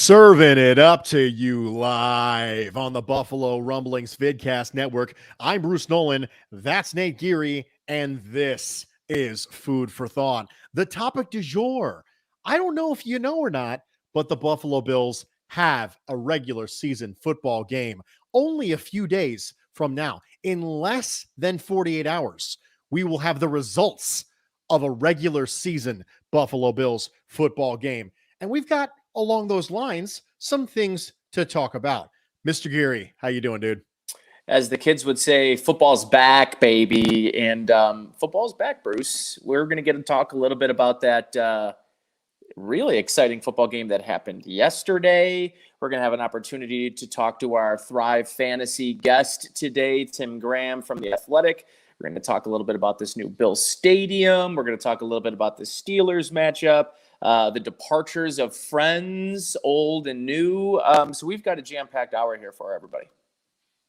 Serving it up to you live on the Buffalo Rumblings Vidcast Network. I'm Bruce Nolan. That's Nate Geary. And this is Food for Thought. The topic du jour. I don't know if you know or not, but the Buffalo Bills have a regular season football game only a few days from now. In less than 48 hours, we will have the results of a regular season Buffalo Bills football game. And we've got, along those lines, some things to talk about. Mr. Geary, how you doing, dude? As the kids would say, football's back, baby. And football's back, Bruce. We're going to get to talk a little bit about that really exciting football game that happened yesterday. We're going to have an opportunity to talk to our Thrive Fantasy guest today, Tim Graham from The Athletic. We're going to talk a little bit about this new Bills Stadium. We're going to talk a little bit about the Steelers matchup. The departures of friends, old and new. So we've got a jam-packed hour here for everybody.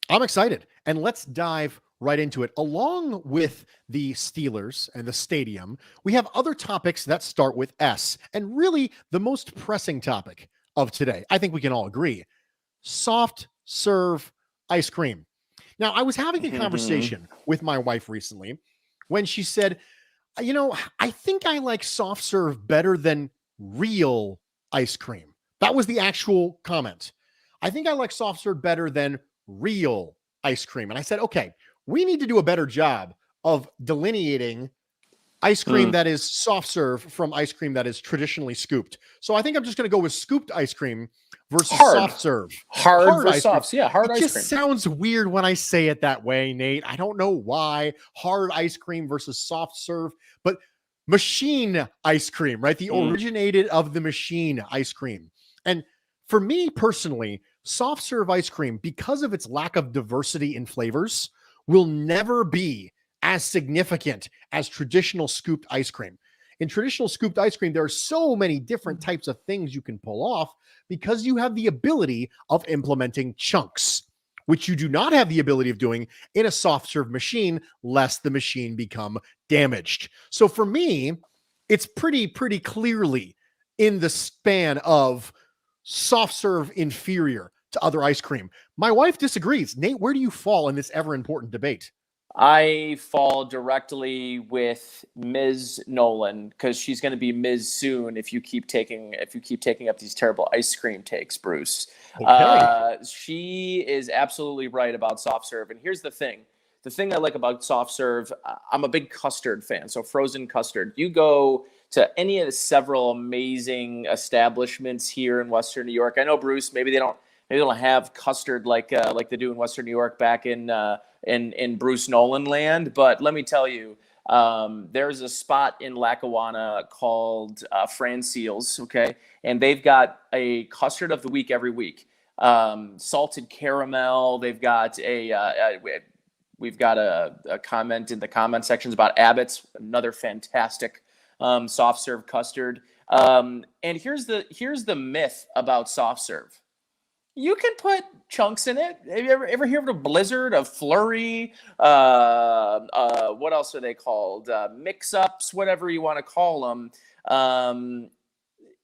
I'm excited. And let's dive right into it. Along with the Steelers and the stadium, we have other topics that start with S. And really, the most pressing topic of today, I think we can all agree, soft serve ice cream. Now, I was having a conversation with my wife recently when she said, you know, I think I like soft serve better than real ice cream. That was the actual comment. I think I like soft serve better than real ice cream. And I said, okay, we need to do a better job of delineating ice cream that is soft serve from ice cream that is traditionally scooped. So I think I'm just going to go with scooped ice cream versus soft serve. Hard versus soft. Yeah, hard ice cream. It just sounds weird when I say it that way, Nate. I don't know why. Hard ice cream versus soft serve, but machine ice cream, right? The originated of the machine ice cream. And for me personally, soft serve ice cream, because of its lack of diversity in flavors, will never be as significant as traditional scooped ice cream. In traditional scooped ice cream, there are so many different types of things you can pull off because you have the ability of implementing chunks, which you do not have the ability of doing in a soft serve machine, lest the machine become damaged. So for me, it's pretty clearly in the span of soft serve inferior to other ice cream. My wife disagrees. Nate, where do you fall in this ever important debate? I fall directly with Ms. Nolan because she's going to be Ms. soon if you keep taking up these terrible ice cream takes, Bruce. Okay. She is absolutely right about soft serve. And here's the thing. The thing I like about soft serve, I'm a big custard fan, so frozen custard. You go to any of the several amazing establishments here in Western New York. I know, Bruce, maybe they don't have custard like they do in Western New York back in Bruce Nolan land. But let me tell you, there's a spot in Lackawanna called Francie's, okay? And they've got a custard of the week every week. Salted caramel. They've got we've got a comment in the comment sections about Abbott's, another fantastic soft serve custard. And here's the myth about soft serve. You can put chunks in it. Have you ever heard of a blizzard, a flurry? What else are they called? Mix-ups, whatever you want to call them.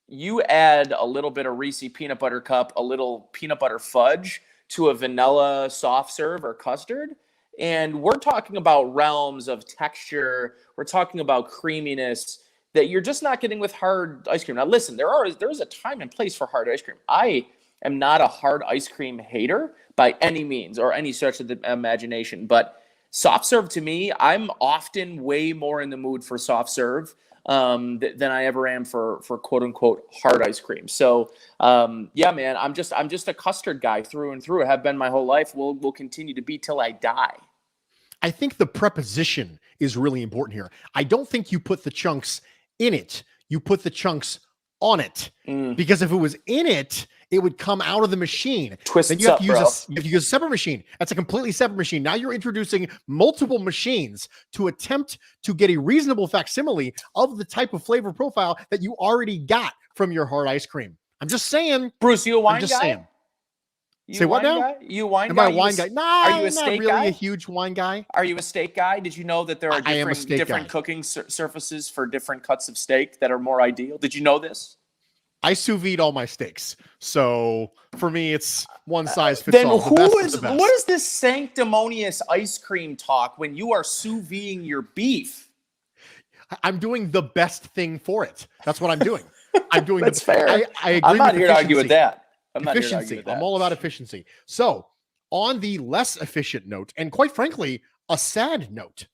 You add a little bit of Reese peanut butter cup, a little peanut butter fudge to a vanilla soft serve or custard. And we're talking about realms of texture. We're talking about creaminess that you're just not getting with hard ice cream. Now, listen, there's a time and place for hard ice cream. I am not a hard ice cream hater by any means or any stretch of the imagination. But soft serve, to me, I'm often way more in the mood for soft serve than I ever am for quote unquote hard ice cream. So yeah, man, I'm just a custard guy through and through. I have been my whole life. Will continue to be till I die. I think the preposition is really important here. I don't think you put the chunks in it. You put the chunks on it. Because if it was in it, it would come out of the machine. Then you have to use a separate machine. That's a completely separate machine. Now you're introducing multiple machines to attempt to get a reasonable facsimile of the type of flavor profile that you already got from your hard ice cream. I'm just saying. Bruce, you a wine guy? Saying. Say what now? Guy? You a wine Am guy? I a wine guy? No, are you a not steak really guy? A huge wine guy. Are you a steak guy? Did you know that there are different cooking surfaces for different cuts of steak that are more ideal? Did you know this? I sous vide all my steaks. So for me, it's one size fits Then all. what is this sanctimonious ice cream talk when you are sous videing your beef? I'm doing the best thing for it. That's what I'm doing. I'm doing That's fair. I agree I'm not with here to argue with that. Efficiency. I'm all about efficiency. So on the less efficient note, and quite frankly, a sad note,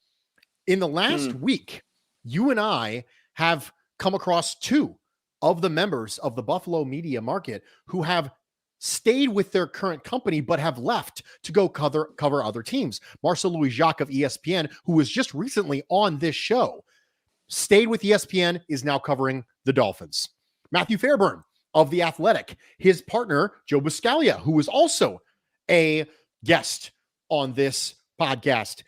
in the last week, you and I have come across two of the members of the Buffalo media market who have stayed with their current company but have left to go cover other teams. Marcel Louis-Jacques of ESPN, who was just recently on this show, stayed with ESPN, is now covering the Dolphins. Matthew Fairburn of The Athletic, his partner, Joe Buscaglia, who was also a guest on this podcast,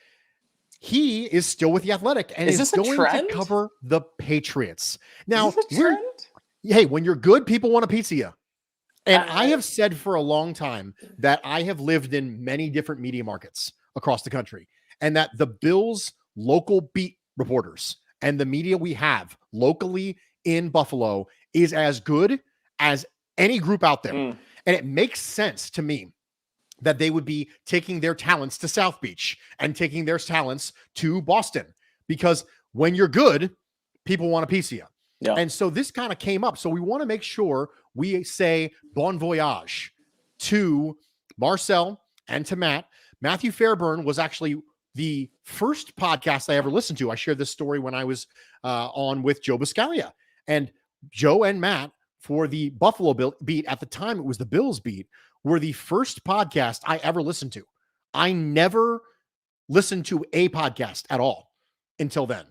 he is still with The Athletic and is going to cover the Patriots. Now, hey, when you're good, people want to pizza you. And I have said for a long time that I have lived in many different media markets across the country, and that the Bills' local beat reporters and the media we have locally in Buffalo is as good as any group out there. And it makes sense to me that they would be taking their talents to South Beach and taking their talents to Boston, because when you're good, people want a piece of you. Yeah. And so this kind of came up. So we want to make sure we say bon voyage to Marcel and to Matt. Matthew Fairburn was actually the first podcast I ever listened to. I shared this story when I was on with Joe Buscaglia. And Joe and Matt, for the Buffalo beat, at the time it was the Bills beat, were the first podcast I ever listened to. I never listened to a podcast at all until then.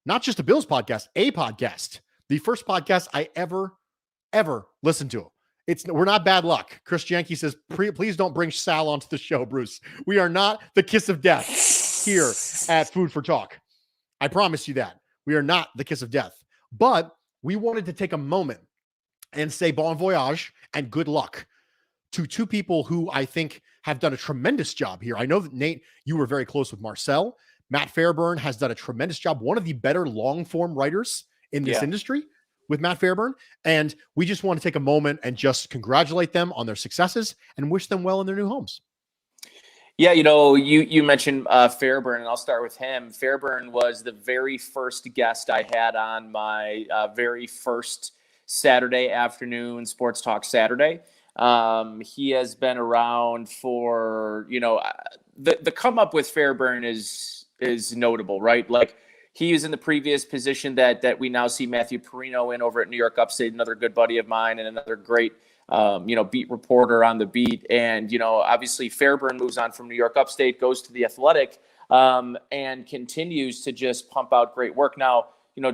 Not just a Bills podcast, a podcast. The first podcast I ever listened to. We're not bad luck. Chris Janke says, please don't bring Sal onto the show, Bruce. We are not the kiss of death here at Food for Talk. I promise you that. We are not the kiss of death. But we wanted to take a moment and say bon voyage and good luck to two people who I think have done a tremendous job here. I know that, Nate, you were very close with Marcel. Matt Fairburn has done a tremendous job. One of the better long-form writers in this industry with Matt Fairburn. And we just want to take a moment and just congratulate them on their successes and wish them well in their new homes. Yeah, you mentioned Fairburn, and I'll start with him. Fairburn was the very first guest I had on my very first Saturday afternoon Sports Talk Saturday. He has been around for, the come up with Fairburn is notable, right? Like, he was in the previous position that we now see Matthew Perino in over at New York Upstate, another good buddy of mine and another great, beat reporter on the beat. And, obviously Fairburn moves on from New York Upstate, goes to The Athletic, and continues to just pump out great work. Now,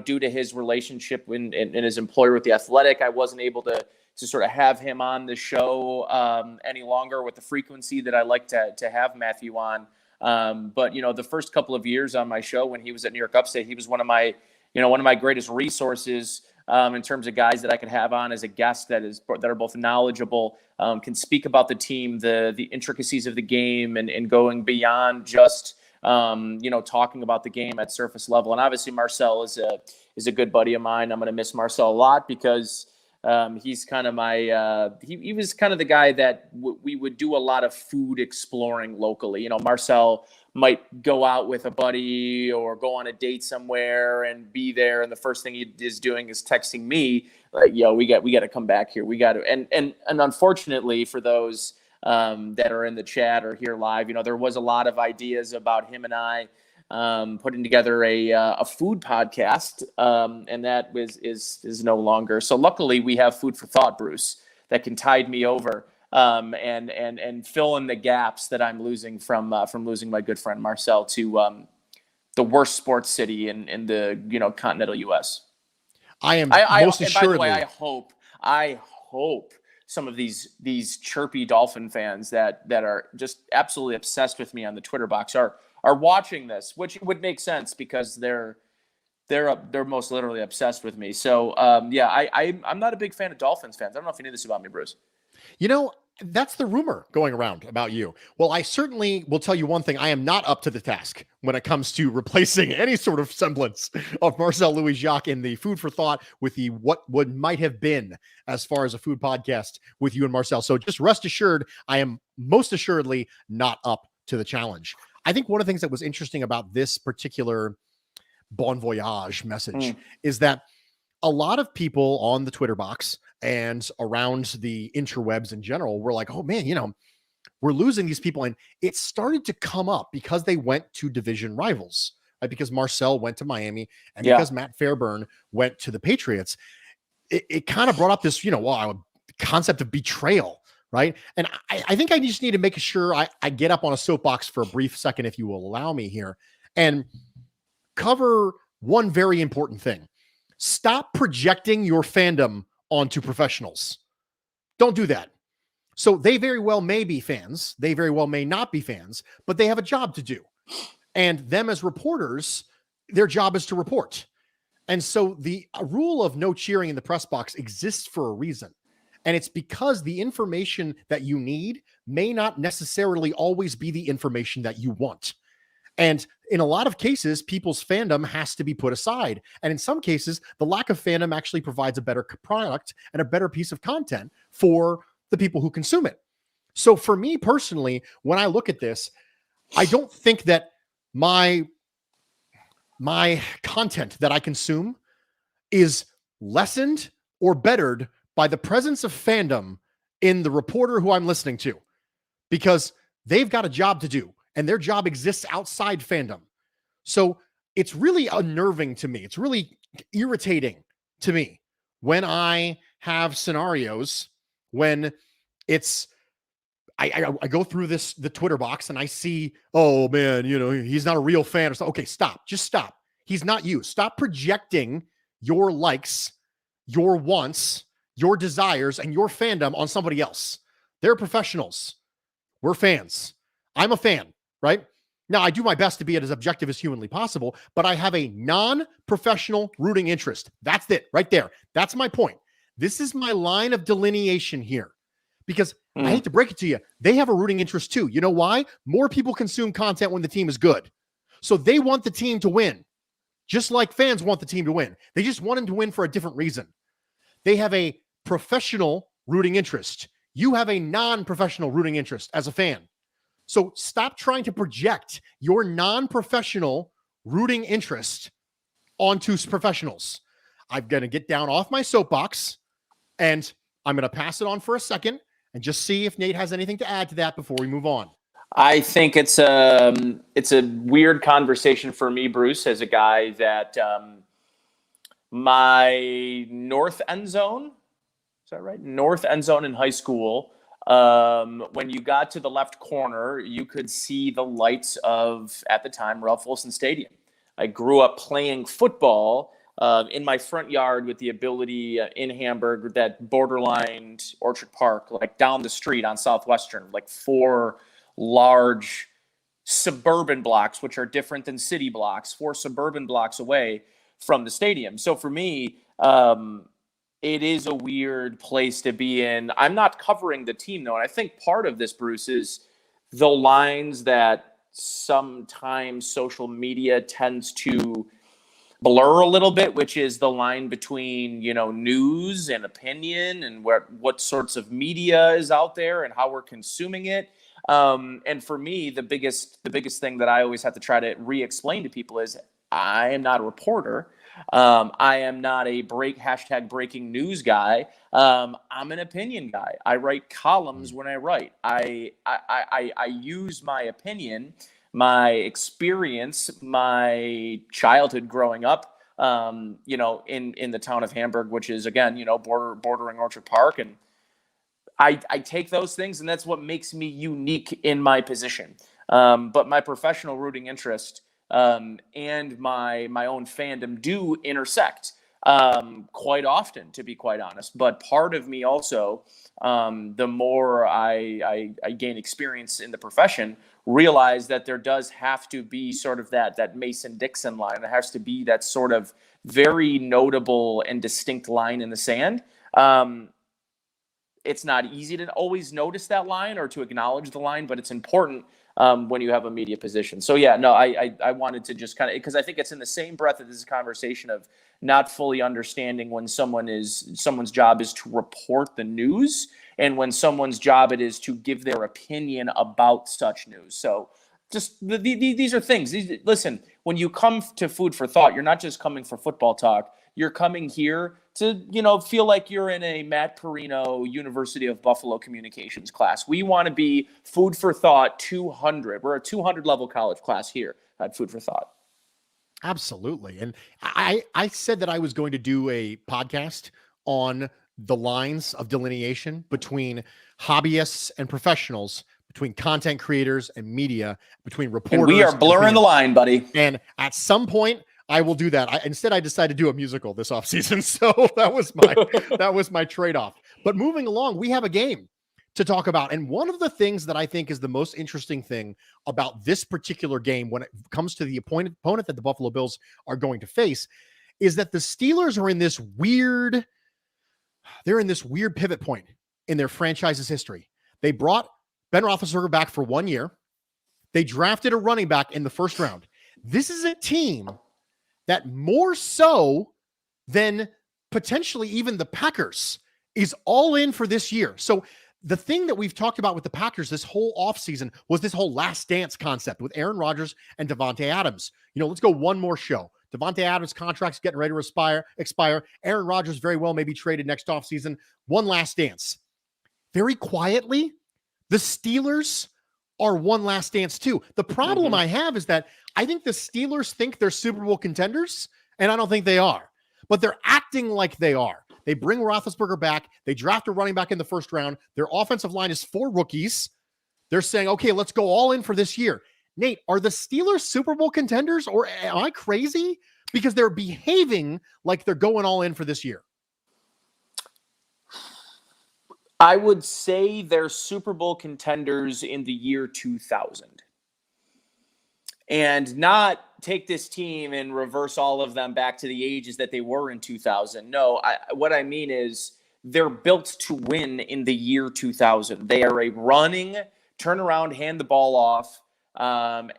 due to his relationship and his employer with The Athletic, I wasn't able to sort of have him on the show any longer with the frequency that I like to have Matthew on. But the first couple of years on my show when he was at New York Upstate, he was one of my greatest resources in terms of guys that I could have on as a guest that are both knowledgeable, can speak about the team, the intricacies of the game, and going beyond just talking about the game at surface level. And obviously Marcel is a good buddy of mine. I'm going to miss Marcel a lot because he's kind of my he was kind of the guy that we would do a lot of food exploring locally. Marcel might go out with a buddy or go on a date somewhere and be there, and the first thing he is doing is texting me like, we got to come back here, we got to. And unfortunately for those that are in the chat or here live, there was a lot of ideas about him and I putting together a food podcast, and that is no longer. So luckily we have Food for Thought, Bruce, that can tide me over and fill in the gaps that I'm losing from losing my good friend Marcel to the worst sports city in the continental U.S. Most assuredly. By the way, I hope some of these chirpy Dolphin fans that are just absolutely obsessed with me on the Twitter box are watching this, which would make sense because they're most literally obsessed with me. So I'm not a big fan of Dolphins fans. I don't know if you knew this about me, Bruce. That's the rumor going around about you. Well, I certainly will tell you one thing. I am not up to the task when it comes to replacing any sort of semblance of Marcel Louis Jacques in the food for thought with the what would might have been as far as a food podcast with you and Marcel. So just rest assured, I am most assuredly not up to the challenge. I think one of the things that was interesting about this particular Bon Voyage message is that a lot of people on the Twitter box and around the interwebs in general were like, oh man, we're losing these people. And it started to come up because they went to division rivals, right? Because Marcel went to Miami and because Matt Fairburn went to the Patriots. It kind of brought up this, concept of betrayal, right? And I think I just need to make sure I get up on a soapbox for a brief second, if you will allow me here, and cover one very important thing. Stop projecting your fandom onto professionals. Don't do that. So they very well may be fans. They very well may not be fans, but they have a job to do. And them as reporters, their job is to report. And so the rule of no cheering in the press box exists for a reason. And it's because the information that you need may not necessarily always be the information that you want. And in a lot of cases, people's fandom has to be put aside. And in some cases, the lack of fandom actually provides a better product and a better piece of content for the people who consume it. So for me personally, when I look at this, I don't think that my content that I consume is lessened or bettered by the presence of fandom in the reporter who I'm listening to, because they've got a job to do. And their job exists outside fandom. So it's really unnerving to me. It's really irritating to me when I have scenarios when it's, I go through the Twitter box and I see, oh man, he's not a real fan. Or so. Okay, stop. Just stop. He's not you. Stop projecting your likes, your wants, your desires, and your fandom on somebody else. They're professionals. We're fans. I'm a fan. Right? Now, I do my best to be as objective as humanly possible, but I have a non-professional rooting interest. That's it right there. That's my point. This is my line of delineation here, because I hate to break it to you, they have a rooting interest too. You know why? More people consume content when the team is good. So they want the team to win, just like fans want the team to win. They just want them to win for a different reason. They have a professional rooting interest. You have a non-professional rooting interest as a fan. So stop trying to project your non-professional rooting interest onto professionals. I'm going to get down off my soapbox and I'm going to pass it on for a second and just see if Nate has anything to add to that before we move on. I think it's a weird conversation for me, Bruce, as a guy that my north end zone, is that right? North end zone in high school. When you got to the left corner, you could see the lights of, at the time, Ralph Wilson Stadium. I grew up playing football in my front yard with the ability in Hamburg, that borderlined Orchard Park, like down the street on Southwestern, like 4 large suburban blocks, which are different than city blocks, 4 suburban blocks away from the stadium. So for me, it is a weird place to be in. I'm not covering the team, though. And I think part of this, Bruce, is the lines that sometimes social media tends to blur a little bit, which is the line between, news and opinion and what sorts of media is out there and how we're consuming it. And for me, the biggest thing that I always have to try to re-explain to people is I am not a reporter. I am not a #breaking news guy. I'm an opinion guy. I write columns when I write. I use my opinion, my experience, my childhood growing up, in the town of Hamburg, which is, again, bordering Orchard Park. And I take those things, and that's what makes me unique in my position. But my professional rooting interest and my own fandom do intersect quite often, to be quite honest. But part of me also, the more I gain experience in the profession, realize that there does have to be sort of that Mason-Dixon line. There has to be that sort of very notable and distinct line in the sand. it's not easy to always notice that line or to acknowledge the line, but it's important when you have a media position. So yeah, no, I wanted to just kind of, because I think it's in the same breath of this conversation of not fully understanding when someone's job is to report the news and when someone's job it is to give their opinion about such news. So just these are things. Listen, when you come to Food for Thought, you're not just coming for football talk. You're coming here to, feel like you're in a Matt Perino University of Buffalo communications class. We want to be Food for Thought 200. We're a 200 level college class here at Food for Thought. Absolutely. And I said that I was going to do a podcast on the lines of delineation between hobbyists and professionals, between content creators and media, between reporters. And we are blurring the line, buddy. And at some point, I will do that. Instead, I decided to do a musical this offseason. So that was my trade-off. But moving along, we have a game to talk about. And one of the things that I think is the most interesting thing about this particular game when it comes to the opponent that the Buffalo Bills are going to face is that the Steelers are in this weird pivot point in their franchise's history. They brought Ben Roethlisberger back for 1 year. They drafted a running back in the first round. This is a team that more so than potentially even the Packers is all in for this year. So the thing that we've talked about with the Packers this whole offseason was this whole last dance concept with Aaron Rodgers and Davante Adams. Let's go one more show. Davante Adams' contract's getting ready to expire. Aaron Rodgers very well may be traded next offseason. One last dance. Very quietly, the Steelers are one last dance too. The problem I have is that I think the Steelers think they're Super Bowl contenders, and I don't think they are. But they're acting like they are. They bring Roethlisberger back. They draft a running back in the first round. Their offensive line is 4 rookies. They're saying, okay, let's go all in for this year. Nate, are the Steelers Super Bowl contenders, or am I crazy? Because they're behaving like they're going all in for this year. I would say they're Super Bowl contenders in the year 2000. And not take this team and reverse all of them back to the ages that they were in 2000. No, what I mean is they're built to win in the year 2000. They are a running, turn around, hand the ball off,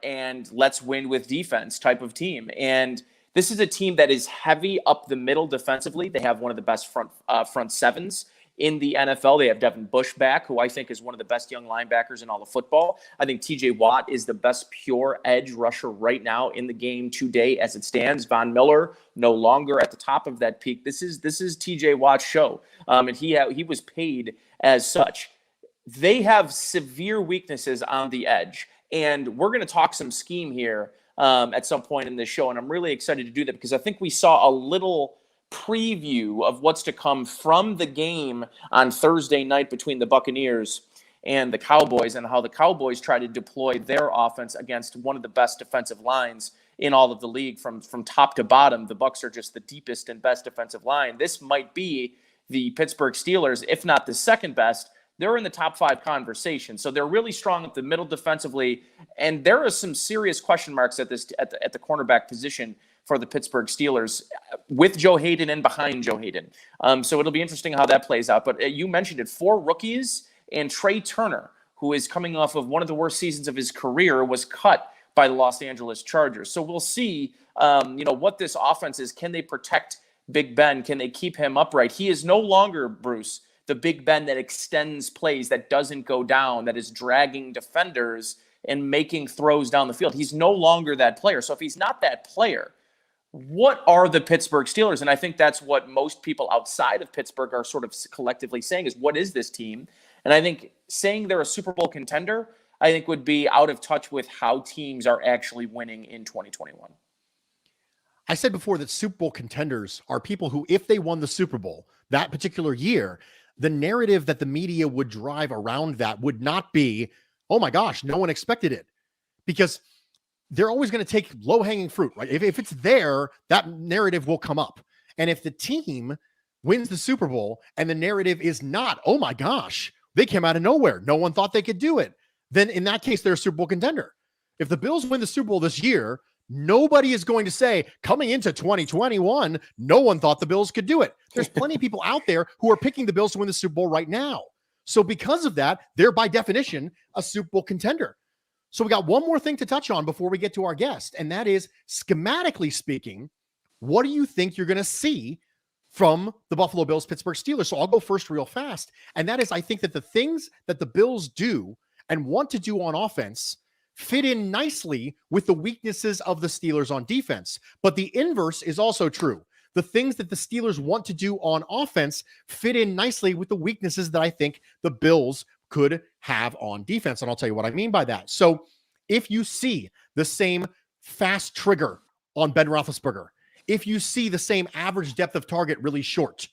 and let's win with defense type of team. And this is a team that is heavy up the middle defensively. They have one of the best front sevens in the NFL. They have Devin Bush back, who I think is one of the best young linebackers in all of football. I think TJ Watt is the best pure edge rusher right now in the game today as it stands. Von Miller no longer at the top of that peak. This is TJ Watt's show, and he was paid as such. They have severe weaknesses on the edge, and we're going to talk some scheme here at some point in this show, and I'm really excited to do that because I think we saw a little preview of what's to come from the game on Thursday night between the Buccaneers and the Cowboys, and how the Cowboys try to deploy their offense against one of the best defensive lines in all of the league from top to bottom. The Bucs are just the deepest and best defensive line. This might be the Pittsburgh Steelers, if not the second best. They're in the top 5 conversation. So they're really strong at the middle defensively. And there are some serious question marks at the cornerback position for the Pittsburgh Steelers with Joe Hayden and behind Joe Hayden. So it'll be interesting how that plays out. But you mentioned it, 4 rookies, and Trey Turner, who is coming off of one of the worst seasons of his career, was cut by the Los Angeles Chargers. So we'll see, what this offense is. Can they protect Big Ben? Can they keep him upright? He is no longer, Bruce, the Big Ben that extends plays, that doesn't go down, that is dragging defenders and making throws down the field. He's no longer that player. So if he's not that player, what are the Pittsburgh Steelers? And I think that's what most people outside of Pittsburgh are sort of collectively saying is, what is this team? And I think saying they're a Super Bowl contender, I think would be out of touch with how teams are actually winning in 2021. I said before that Super Bowl contenders are people who, if they won the Super Bowl that particular year, the narrative that the media would drive around that would not be, oh my gosh, no one expected it. Because they're always going to take low-hanging fruit, right? If it's there, that narrative will come up. And if the team wins the Super Bowl and the narrative is not, oh my gosh, they came out of nowhere, no one thought they could do it, then in that case, they're a Super Bowl contender. If the Bills win the Super Bowl this year, nobody is going to say, coming into 2021, no one thought the Bills could do it. There's plenty of people out there who are picking the Bills to win the Super Bowl right now. So because of that, they're by definition a Super Bowl contender. So we got one more thing to touch on before we get to our guest, and that is, schematically speaking, what do you think you're going to see from the Buffalo Bills, Pittsburgh Steelers? So I'll go first real fast. And that is, I think that the things that the Bills do and want to do on offense fit in nicely with the weaknesses of the Steelers on defense. But the inverse is also true. The things that the Steelers want to do on offense fit in nicely with the weaknesses that I think the Bills could have on defense. And I'll tell you what I mean by that. So if you see the same fast trigger on Ben Roethlisberger, if you see the same average depth of target really short,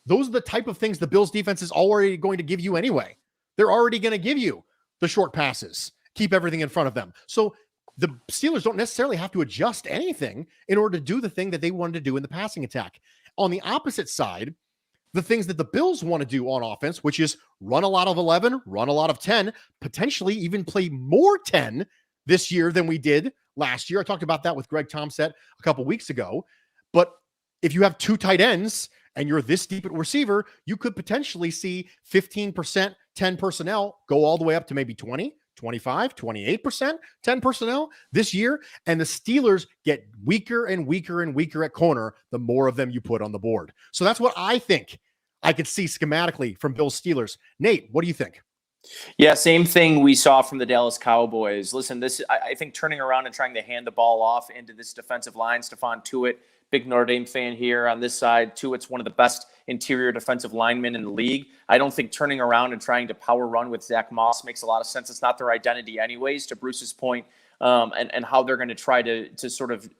those are the type of things the Bills defense is already going to give you anyway. They're already going to give you the short passes, keep everything in front of them. So the Steelers don't necessarily have to adjust anything in order to do the thing that they wanted to do in the passing attack. On the opposite side, the things that the Bills want to do on offense, which is run a lot of 11, run a lot of 10, potentially even play more 10 this year than we did last year. I talked about that with Greg Tomset a couple weeks ago. But if you have two tight ends and you're this deep at receiver, you could potentially see 15%, 10 personnel go all the way up to maybe 20, 25, 28%, 10 personnel this year. And the Steelers get weaker and weaker and weaker at corner the more of them you put on the board. So that's what I think I could see schematically from Bills Steelers. Nate, what do you think? Yeah, same thing we saw from the Dallas Cowboys. Listen, I think turning around and trying to hand the ball off into this defensive line, Stephon Tuitt, big Notre Dame fan here on this side. Tuitt's one of the best interior defensive linemen in the league. I don't think turning around and trying to power run with Zach Moss makes a lot of sense. It's not their identity anyways, to Bruce's point, and how they're going to try to sort of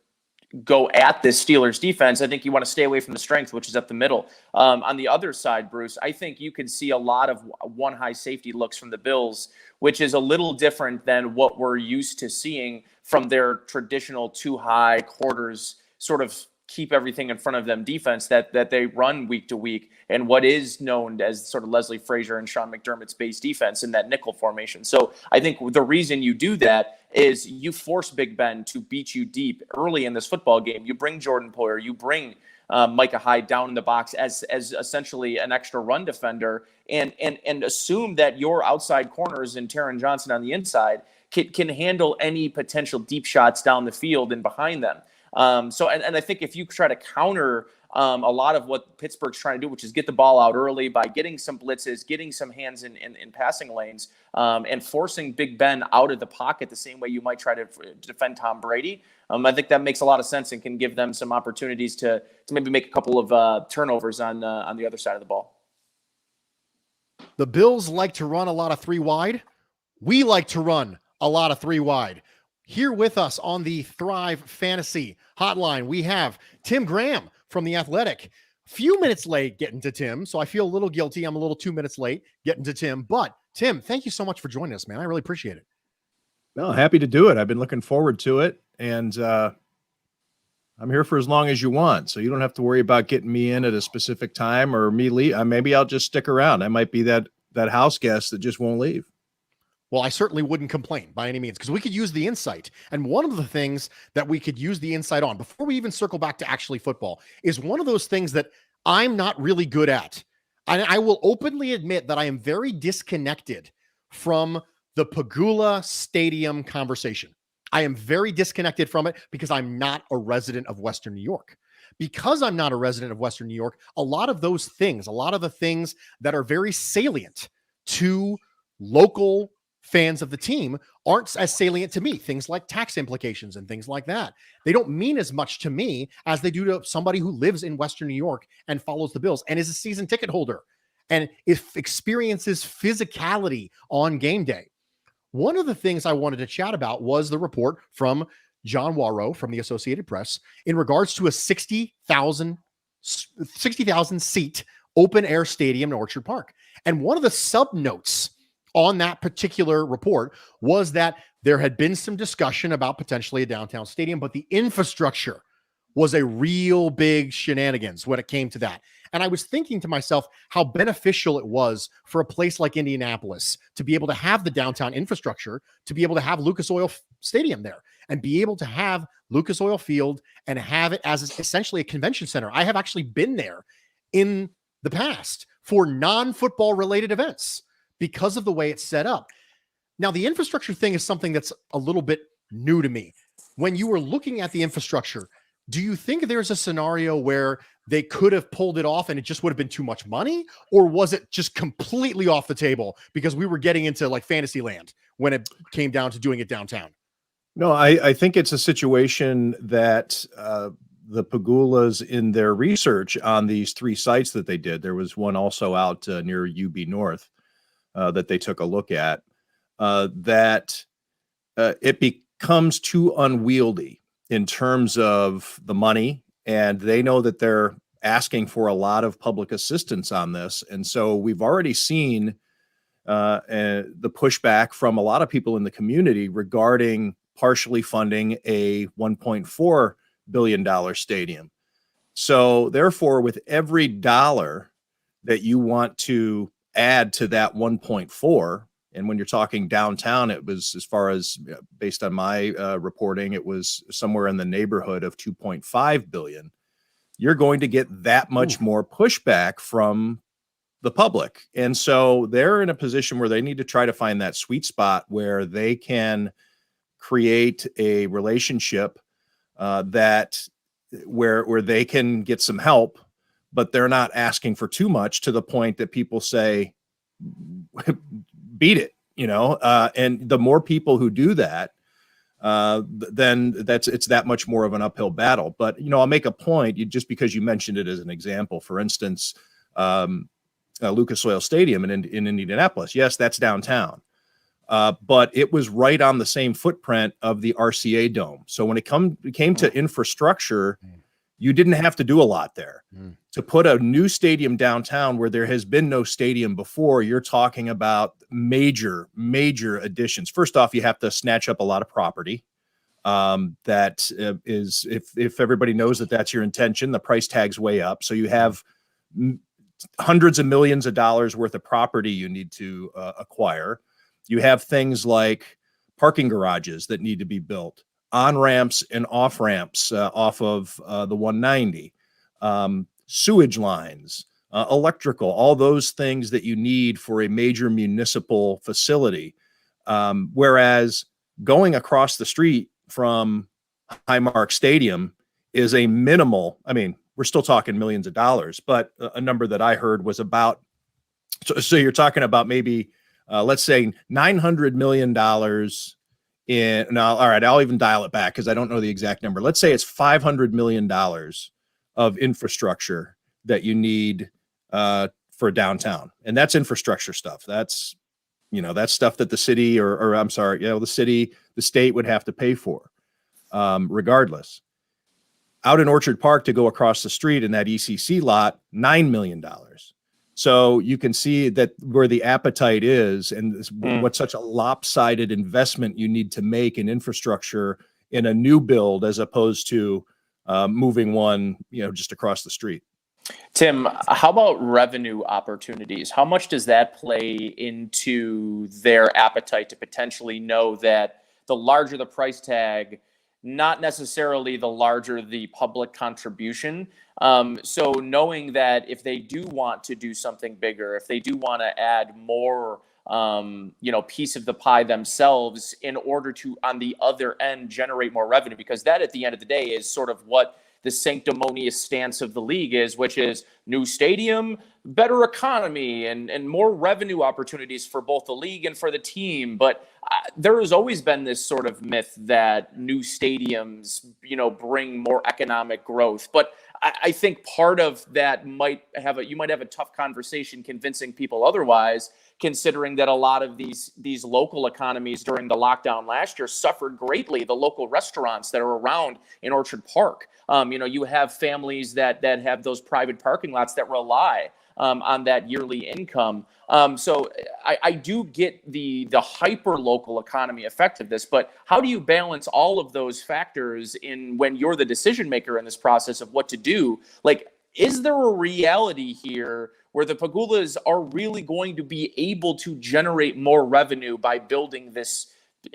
go at this Steelers defense. I think you want to stay away from the strength, which is up the middle. On the other side, Bruce, I think you could see a lot of one high safety looks from the Bills, which is a little different than what we're used to seeing from their traditional two high quarters, sort of keep everything in front of them defense that they run week to week, and what is known as sort of Leslie Frazier and Sean McDermott's base defense in that nickel formation. So I think the reason you do that is you force Big Ben to beat you deep early in this football game. You bring Jordan Poyer, you bring Micah Hyde down in the box as essentially an extra run defender, and assume that your outside corners and Taron Johnson on the inside can handle any potential deep shots down the field and behind them. So I think if you try to counter a lot of what Pittsburgh's trying to do, which is get the ball out early by getting some blitzes, getting some hands in passing lanes, and forcing Big Ben out of the pocket the same way you might try to defend Tom Brady, I think that makes a lot of sense and can give them some opportunities to maybe make a couple of turnovers on the other side of the ball. The Bills like to run a lot of three wide. We like to run a lot of three wide. Here with us on the Thrive Fantasy Hotline, we have Tim Graham from The Athletic. Few minutes late getting to Tim, so I feel a little guilty. I'm a little 2 minutes late getting to Tim. But, Tim, thank you so much for joining us, man. I really appreciate it. No, happy to do it. I've been looking forward to it, and I'm here for as long as you want, so you don't have to worry about getting me in at a specific time or me leave. Maybe I'll just stick around. I might be that house guest that just won't leave. Well, I certainly wouldn't complain by any means, because we could use the insight. And one of the things that we could use the insight on, before we even circle back to actually football, is one of those things that I'm not really good at. And I will openly admit that I am very disconnected from the Pagula Stadium conversation. I am very disconnected from it because I'm not a resident of Western New York. Because I'm not a resident of Western New York, a lot of those things, a lot of the things that are very salient to local fans of the team aren't as salient to me. Things like tax implications and things like that. They don't mean as much to me as they do to somebody who lives in Western New York and follows the Bills and is a season ticket holder and if experiences physicality on game day. One of the things I wanted to chat about was the report from John Warrow from the Associated Press in regards to a 60,000 seat open air stadium in Orchard Park. And one of the sub notes on that particular report was that there had been some discussion about potentially a downtown stadium, but the infrastructure was a real big shenanigans when it came to that. And I was thinking to myself how beneficial it was for a place like Indianapolis to be able to have the downtown infrastructure, to be able to have Lucas Oil Stadium there and be able to have Lucas Oil Field and have it as essentially a convention center. I have actually been there in the past for non-football related events. because of the way it's set up. Now, the infrastructure thing is something that's a little bit new to me. When you were looking at the infrastructure, do you think there's a scenario where they could have pulled it off and it just would have been too much money? Or was it just completely off the table because we were getting into like fantasy land when it came down to doing it downtown? No, I think it's a situation that the Pagulas, in their research on these 3 sites that they did, there was one also out near UB North that they took a look at, that it becomes too unwieldy in terms of the money, and they know that they're asking for a lot of public assistance on this. And so we've already seen the pushback from a lot of people in the community regarding partially funding a $1.4 billion stadium. So therefore, with every dollar that you want to add to that 1.4, and when you're talking downtown, it was, as far as based on my reporting, it was somewhere in the neighborhood of 2.5 billion. You're going to get that much more pushback from the public. And so they're in a position where they need to try to find that sweet spot where they can create a relationship that where they can get some help, but they're not asking for too much to the point that people say, beat it, and the more people who do that, then it's that much more of an uphill battle. But, I'll make a point, just because you mentioned it as an example. For instance, Lucas Oil Stadium in Indianapolis. Yes, that's downtown. But it was right on the same footprint of the RCA Dome. So when it came to infrastructure, you didn't have to do a lot there. To put a new stadium downtown where there has been no stadium before, you're talking about major additions. First off, you have to snatch up a lot of property. That is, if everybody knows that that's your intention, the price tag's way up. So you have hundreds of millions of dollars worth of property you need to acquire. You have things like parking garages that need to be built, on-ramps and off-ramps off of the 190, sewage lines, electrical, all those things that you need for a major municipal facility. Whereas going across the street from Highmark Stadium is a minimal, we're still talking millions of dollars, but a number that I heard was about, so you're talking about maybe, let's say $900 million all right, I'll even dial it back because I don't know the exact number. Let's say it's $500 million of infrastructure that you need for downtown. And that's infrastructure stuff. That's, that's stuff that the city or I'm sorry, the state would have to pay for regardless. Out in Orchard Park, to go across the street in that ECC lot, $9 million. So you can see that where the appetite is and what such a lopsided investment you need to make in infrastructure in a new build as opposed to moving one, just across the street. Tim, how about revenue opportunities? How much does that play into their appetite to potentially know that the larger the price tag, not necessarily the larger the public contribution? So knowing that if they do want to do something bigger, if they do want to add more, piece of the pie themselves in order to, on the other end, generate more revenue, because that at the end of the day is sort of what the sanctimonious stance of the league is, which is new stadium, better economy, and more revenue opportunities for both the league and for the team. But there has always been this sort of myth that new stadiums, bring more economic growth. But I think part of that you might have a tough conversation convincing people otherwise, considering that a lot of these local economies during the lockdown last year suffered greatly. The local restaurants that are around in Orchard Park, you have families that have those private parking lots that rely on that yearly income. So I do get the hyper local economy effect of this, but how do you balance all of those factors in when you're the decision maker in this process of what to do? Like, is there a reality here where the Pagulas are really going to be able to generate more revenue by building this?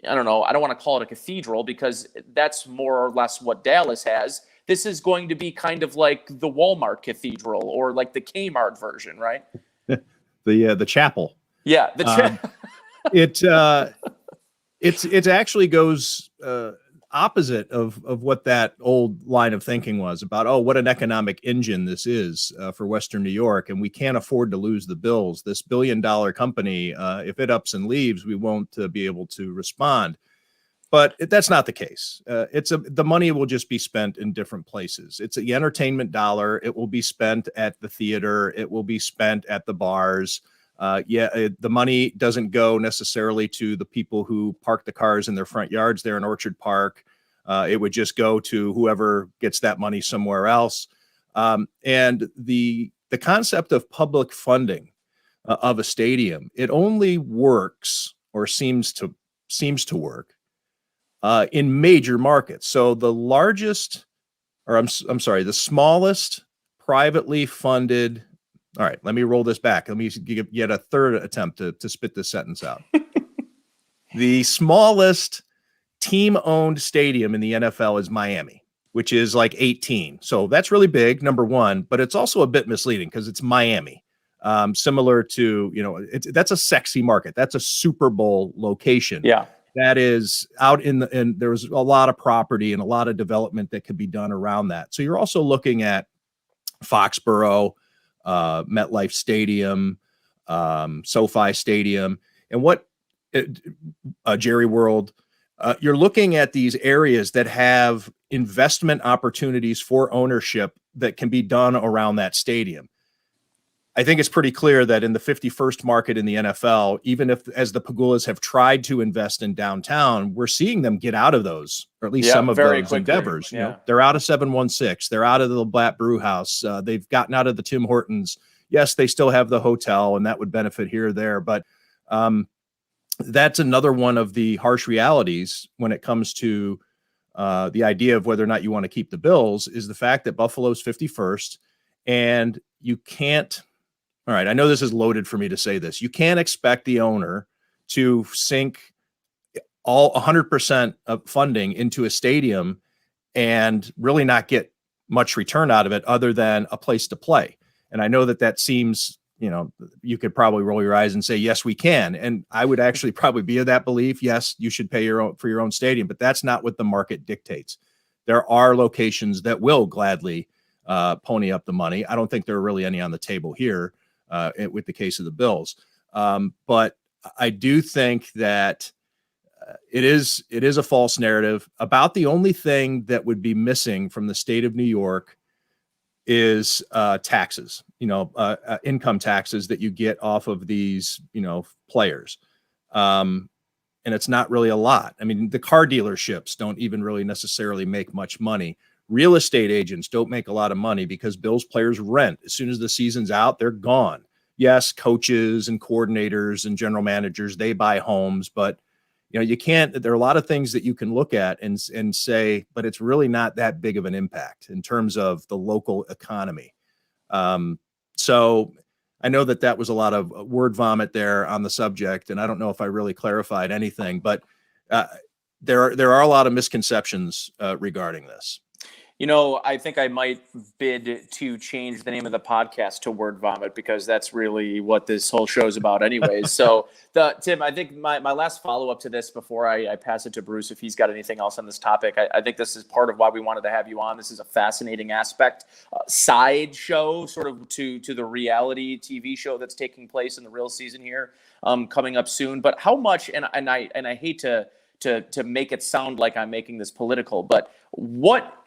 I don't know. I don't want to call it a cathedral because that's more or less what Dallas has. This is going to be kind of like the Walmart cathedral or like the Kmart version, right? The chapel. Yeah. It actually goes opposite of what that old line of thinking was about. Oh, what an economic engine this is for Western New York, and we can't afford to lose the Bills. This $1 billion company, if it ups and leaves, we won't be able to respond. But that's not the case. The money will just be spent in different places. It's the entertainment dollar. It will be spent at the theater. It will be spent at the bars. The money doesn't go necessarily to the people who park the cars in their front yards there in Orchard Park. It would just go to whoever gets that money somewhere else. And the concept of public funding of a stadium, it only works or seems to work in major markets. So the smallest privately funded. All right, let me roll this back. Let me give yet a third attempt to spit this sentence out. The smallest team-owned stadium in the NFL is Miami, which is like 18. So that's really big, number one, but it's also a bit misleading because it's Miami. Similar to, that's a sexy market. That's a Super Bowl location. Yeah. That is out and there's a lot of property and a lot of development that could be done around that. So you're also looking at Foxborough, MetLife Stadium, SoFi Stadium, and Jerry World. You're looking at these areas that have investment opportunities for ownership that can be done around that stadium. I think it's pretty clear that in the 51st market in the NFL, even as the Pagulas have tried to invest in downtown, we're seeing them get out of those, or at least some of those endeavors. Yeah. They're out of 716. They're out of the Blatt Brew House. They've gotten out of the Tim Hortons. Yes, they still have the hotel, and that would benefit here or there. But that's another one of the harsh realities when it comes to the idea of whether or not you want to keep the Bills is the fact that Buffalo's 51st, and you can't. All right, I know this is loaded for me to say this. You can't expect the owner to sink all 100% of funding into a stadium and really not get much return out of it other than a place to play. And I know that seems, you could probably roll your eyes and say, yes, we can. And I would actually probably be of that belief. Yes, you should pay for your own stadium, but that's not what the market dictates. There are locations that will gladly pony up the money. I don't think there are really any on the table here. With the case of the Bills. But I do think that it is a false narrative. About the only thing that would be missing from the state of New York is taxes, income taxes that you get off of these, players. And it's not really a lot. I mean, the car dealerships don't even really necessarily make much money. Real estate agents don't make a lot of money because Bills players rent. As soon as the season's out, they're gone. Yes, coaches and coordinators and general managers, they buy homes, but you can't. There are a lot of things that you can look at and say, but it's really not that big of an impact in terms of the local economy. So I know that was a lot of word vomit there on the subject, and I don't know if I really clarified anything, but there are a lot of misconceptions regarding this. I think I might bid to change the name of the podcast to Word Vomit because that's really what this whole show is about anyways. So Tim, I think my last follow-up to this before I pass it to Bruce, if he's got anything else on this topic, I think this is part of why we wanted to have you on. This is a fascinating aspect, side show sort of to the reality TV show that's taking place in the real season here coming up soon. But how much, and I hate to make it sound like I'm making this political, but what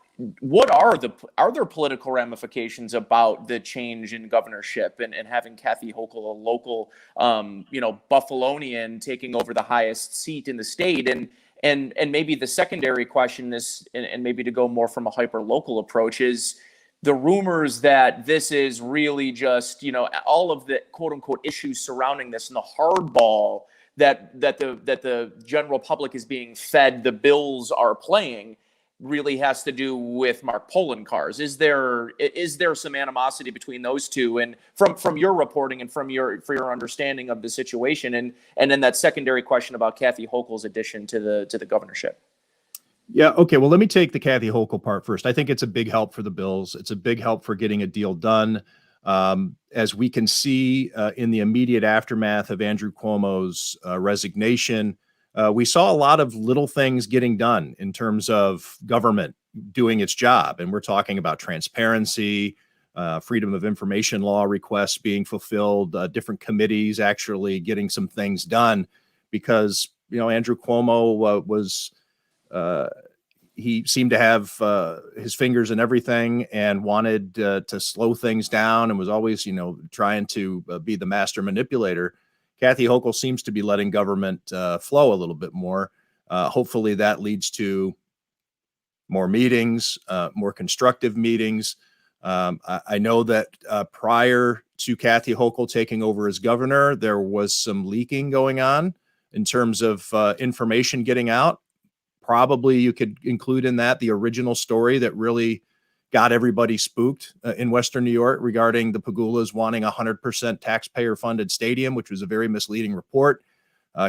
are there political ramifications about the change in governorship and having Kathy Hochul, a local, Buffalonian, taking over the highest seat in the state? And maybe the secondary question is, and maybe to go more from a hyper local approach, is the rumors that this is really just, all of the quote unquote issues surrounding this and the hardball that the general public is being fed, the Bills are playing, really has to do with Mark Poloncarz. Is there some animosity between those two? And from your reporting and for your understanding of the situation, and then that secondary question about Kathy Hochul's addition to the governorship. Yeah. Okay. Well, let me take the Kathy Hochul part first. I think it's a big help for the Bills. It's a big help for getting a deal done. As we can see in the immediate aftermath of Andrew Cuomo's resignation, we saw a lot of little things getting done in terms of government doing its job. And we're talking about transparency, freedom of information law requests being fulfilled, different committees actually getting some things done, because, Andrew Cuomo was he seemed to have his fingers in everything and wanted to slow things down, and was always, trying to be the master manipulator. Kathy Hochul seems to be letting government flow a little bit more. Hopefully that leads to more meetings, more constructive meetings. I know that prior to Kathy Hochul taking over as governor, there was some leaking going on in terms of information getting out. Probably you could include in that the original story that really got everybody spooked in Western New York regarding the Pagulas wanting 100% taxpayer-funded stadium, which was a very misleading report.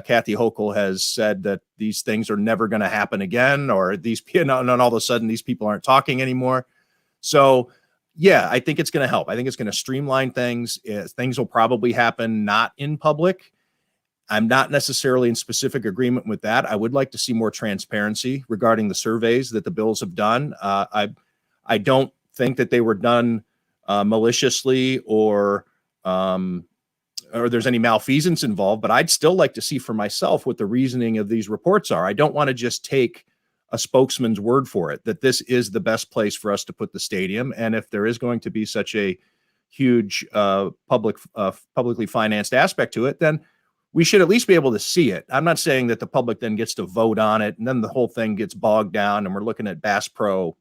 Kathy Hochul has said that these things are never going to happen again, or and all of a sudden these people aren't talking anymore. So, yeah, I think it's going to help. I think it's going to streamline things. Things will probably happen not in public. I'm not necessarily in specific agreement with that. I would like to see more transparency regarding the surveys that the bills have done. I don't think that they were done maliciously or there's any malfeasance involved, but I'd still like to see for myself what the reasoning of these reports are. I don't want to just take a spokesman's word for it, that this is the best place for us to put the stadium. And if there is going to be such a huge publicly financed aspect to it, then we should at least be able to see it. I'm not saying that the public then gets to vote on it and then the whole thing gets bogged down and we're looking at Bass Pro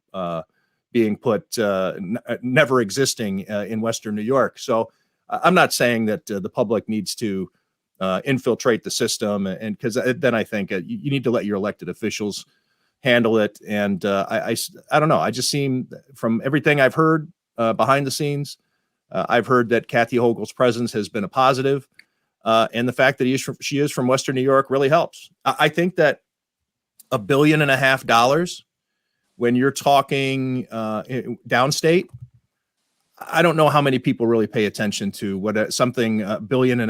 being put never existing in Western New York. So I'm not saying that the public needs to infiltrate the system, and because then I think you need to let your elected officials handle it. And I don't know. I just seem, from everything I've heard behind the scenes, I've heard that Kathy Hochul's presence has been a positive. And the fact that she is from Western New York really helps. I think that $1.5 billion, when you're talking downstate, I don't know how many people really pay attention to what something $1.5 billion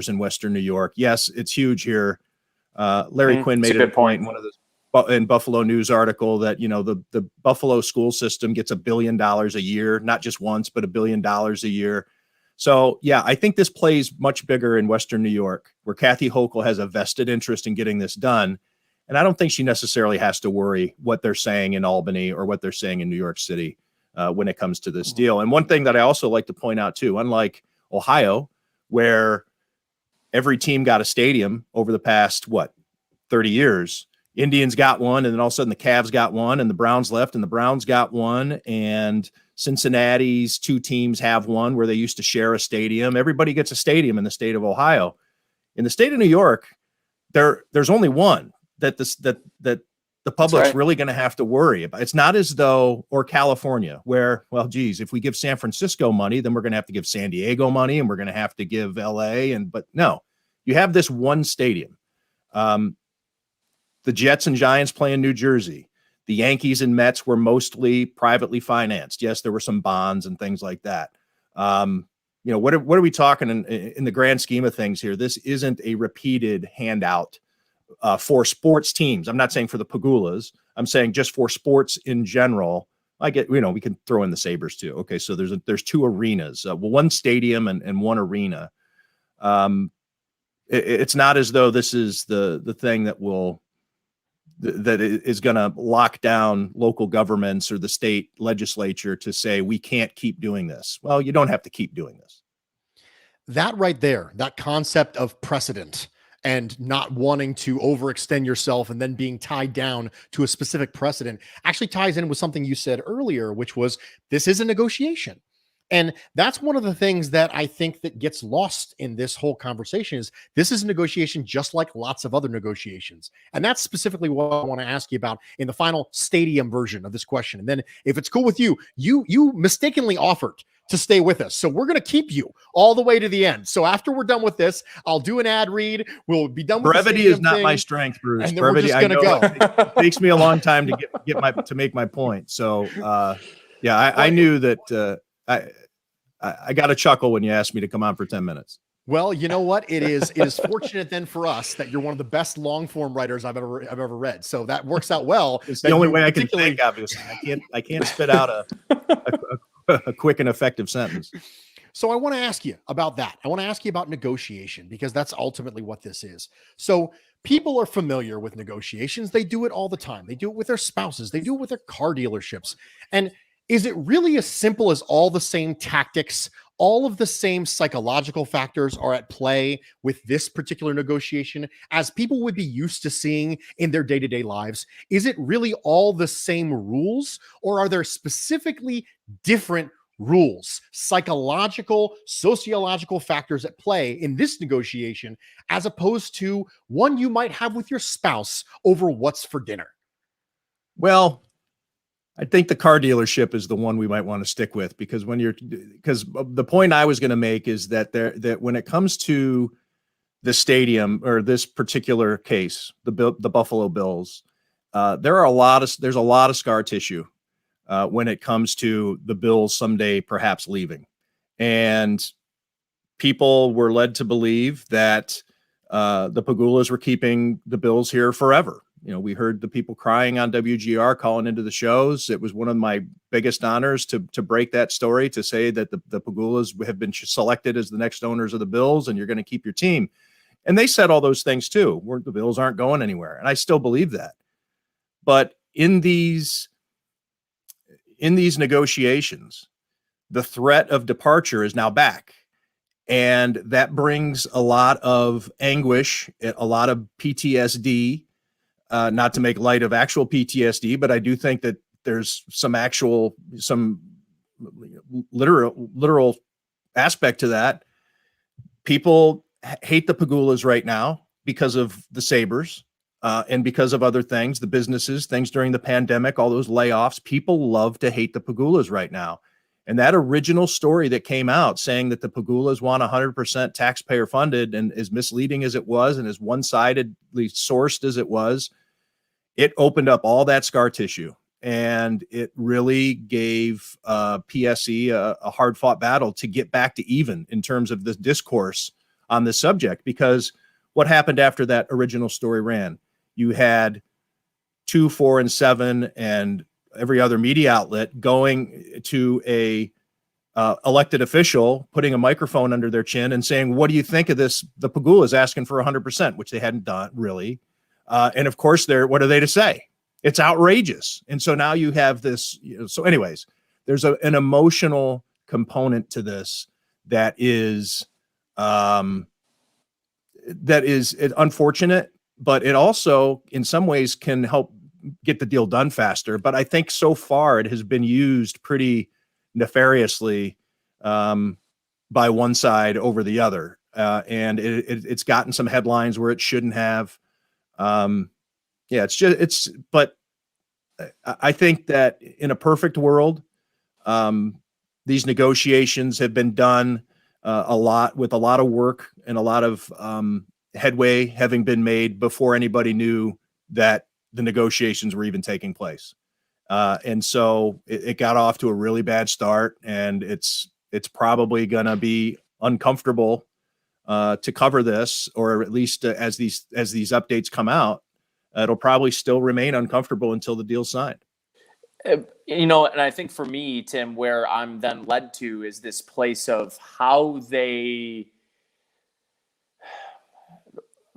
in Western New York. Yes, it's huge here. Larry Quinn made a good point in one of the Buffalo News article that, the Buffalo school system gets $1 billion a year, not just once, but $1 billion a year. So, yeah, I think this plays much bigger in Western New York, where Kathy Hochul has a vested interest in getting this done. And I don't think she necessarily has to worry what they're saying in Albany or what they're saying in New York City when it comes to this deal. And one thing that I also like to point out, too, unlike Ohio, where every team got a stadium over the past, 30 years, Indians got one, and then all of a sudden the Cavs got one, and the Browns left, and the Browns got one, and Cincinnati's two teams have one where they used to share a stadium. Everybody gets a stadium in the state of Ohio. In the state of New York, there's only one that the public's really going to have to worry about. It's not as though, or California, where, well, geez, if we give San Francisco money, then we're going to have to give San Diego money, and we're going to have to give LA. But no, you have this one stadium. The Jets and Giants play in New Jersey. The Yankees and Mets were mostly privately financed. Yes, there were some bonds and things like that. What are we talking in the grand scheme of things here? This isn't a repeated handout for sports teams. I'm not saying for the Pagulas. I'm saying just for sports in general. I get, we can throw in the Sabres too. Okay, so there's two arenas, one stadium and one arena. It's not as though this is the thing that is going to lock down local governments or the state legislature to say, we can't keep doing this. Well, you don't have to keep doing this. That right there, that concept of precedent and not wanting to overextend yourself and then being tied down to a specific precedent actually ties in with something you said earlier, which was this is a negotiation. And that's one of the things that I think that gets lost in this whole conversation is this is a negotiation just like lots of other negotiations. And that's specifically what I want to ask you about in the final stadium version of this question. And then if it's cool with you, you mistakenly offered to stay with us. So we're going to keep you all the way to the end. So after we're done with this, I'll do an ad read. We'll be done with brevity is not my strength, Bruce. And then brevity, we're just going to go. It takes me a long time to make my point. So I knew that I got a chuckle when you asked me to come on for 10 minutes. Well, you know what? It is fortunate then for us that you're one of the best long form writers I've ever read. So that works out well. It's the only way I can think, obviously. I can't spit out a quick and effective sentence. So I want to ask you about that. I want to ask you about negotiation, because that's ultimately what this is. So people are familiar with negotiations. They do it all the time. They do it with their spouses. They do it with their car dealerships. And is it really as simple as all the same tactics, all of the same psychological factors are at play with this particular negotiation as people would be used to seeing in their day-to-day lives? Is it really all the same rules, or are there specifically different rules, psychological, sociological factors at play in this negotiation, as opposed to one you might have with your spouse over what's for dinner? Well, I think the car dealership is the one we might want to stick with, because because the point I was going to make is that that when it comes to the stadium, or this particular case, the Buffalo Bills, there's a lot of scar tissue when it comes to the Bills someday perhaps leaving. And people were led to believe that the Pagulas were keeping the Bills here forever. You know, we heard the people crying on WGR, calling into the shows. It was one of my biggest honors to break that story, to say that the Pagulas have been selected as the next owners of the Bills, and you're going to keep your team. And they said all those things too, where the Bills aren't going anywhere. And I still believe that. But in these negotiations, the threat of departure is now back. And that brings a lot of anguish, a lot of PTSD, not to make light of actual PTSD, but I do think that there's some literal aspect to that. People hate the Pagulas right now because of the Sabres. And because of other things, the businesses, things during the pandemic, all those layoffs, people love to hate the Pagulas right now. And that original story that came out saying that the Pagulas want 100% taxpayer funded, and as misleading as it was, and as one-sidedly sourced as it was, it opened up all that scar tissue. And it really gave PSE a hard-fought battle to get back to even in terms of the discourse on this subject. Because what happened after that original story ran? You had 2, 4, and 7, and every other media outlet going to a elected official, putting a microphone under their chin and saying, "What do you think of this? The Pagulas asking for 100%," which they hadn't done really. And of course, what are they to say? It's outrageous. And so now you have this. So, anyways, there's an emotional component to this that is unfortunate, but it also, in some ways, can help get the deal done faster. But I think so far it has been used pretty nefariously by one side over the other. And it's gotten some headlines where it shouldn't have. But I think that in a perfect world, these negotiations have been done with a lot of work and a lot of headway having been made before anybody knew that the negotiations were even taking place. And so it got off to a really bad start, and it's probably going to be uncomfortable to cover this, or at least as these updates come out, it'll probably still remain uncomfortable until the deal's signed. And I think for me, Tim, where I'm then led to is this place of how they,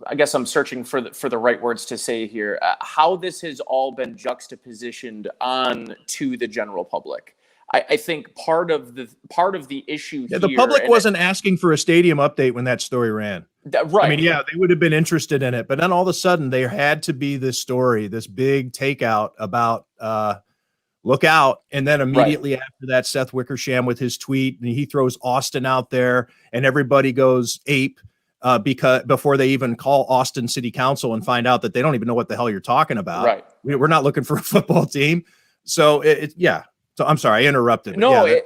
I guess I'm searching for the right words to say here, how this has all been juxtapositioned on to the general public. I think part of the issue here, the public wasn't asking for a stadium update when that story ran. Right. I mean, yeah, they would have been interested in it, but then all of a sudden there had to be this story, this big takeout about look out. And then immediately after that, Seth Wickersham with his tweet, and he throws Austin out there, and everybody goes ape because before they even call Austin City Council and find out that they don't even know what the hell you're talking about. Right. We're not looking for a football team. So yeah. So I'm sorry, I interrupted. No, yeah,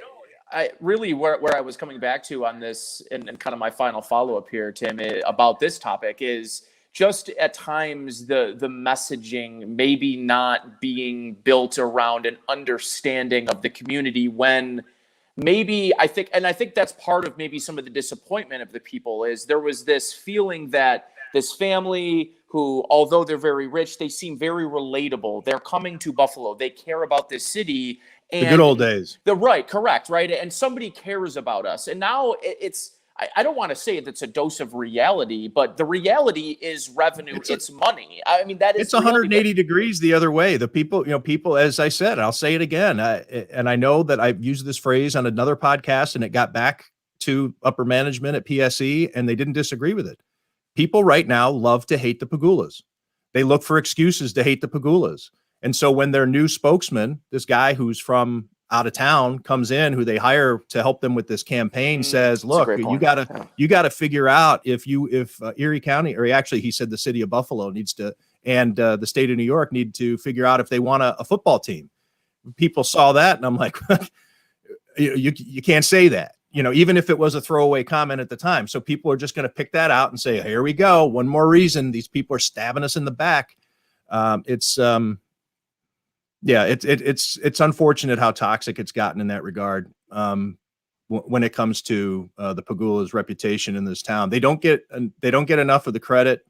I really where I was coming back to on this, and kind of my final follow-up here, Tim, about this topic is just at times the messaging maybe not being built around an understanding of the community when maybe I think that's part of maybe some of the disappointment of the people is there was this feeling that this family who, although they're very rich, they seem very relatable. They're coming to Buffalo. They care about this city. And The good old days. Correct. And somebody cares about us. And now it's, I don't want to say it's a dose of reality, but the reality is revenue. It's money. I mean, that is it's 180 degrees the other way. The people, as I said, I'll say it again. And I know that I've used this phrase on another podcast and it got back to upper management at PSE and they didn't disagree with it. People right now love to hate the Pagulas. They look for excuses to hate the Pagulas. And so when their new spokesman, this guy who's from out of town comes in, who they hire to help them with this campaign, says, look, you gotta figure out if Erie County, or actually he said the city of Buffalo needs to, and the state of New York need to figure out if they want a football team. People saw that and I'm like, you can't say that, even if it was a throwaway comment at the time. So people are just going to pick that out and say, here we go. One more reason these people are stabbing us in the back. It's unfortunate how toxic it's gotten in that regard. When it comes to the Pagula's reputation in this town, they don't get enough of the credit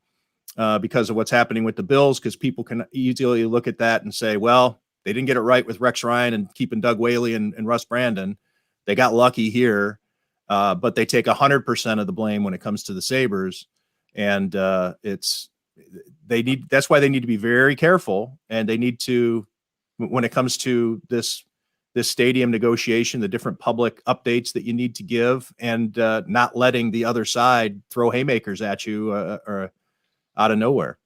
because of what's happening with the Bills, because people can easily look at that and say, well, they didn't get it right with Rex Ryan and keeping Doug Whaley and Russ Brandon. They got lucky here, but they take 100% of the blame when it comes to the Sabres. And that's why they need to be very careful, and they need to, when it comes to this stadium negotiation, the different public updates that you need to give, and not letting the other side throw haymakers at you or out of nowhere.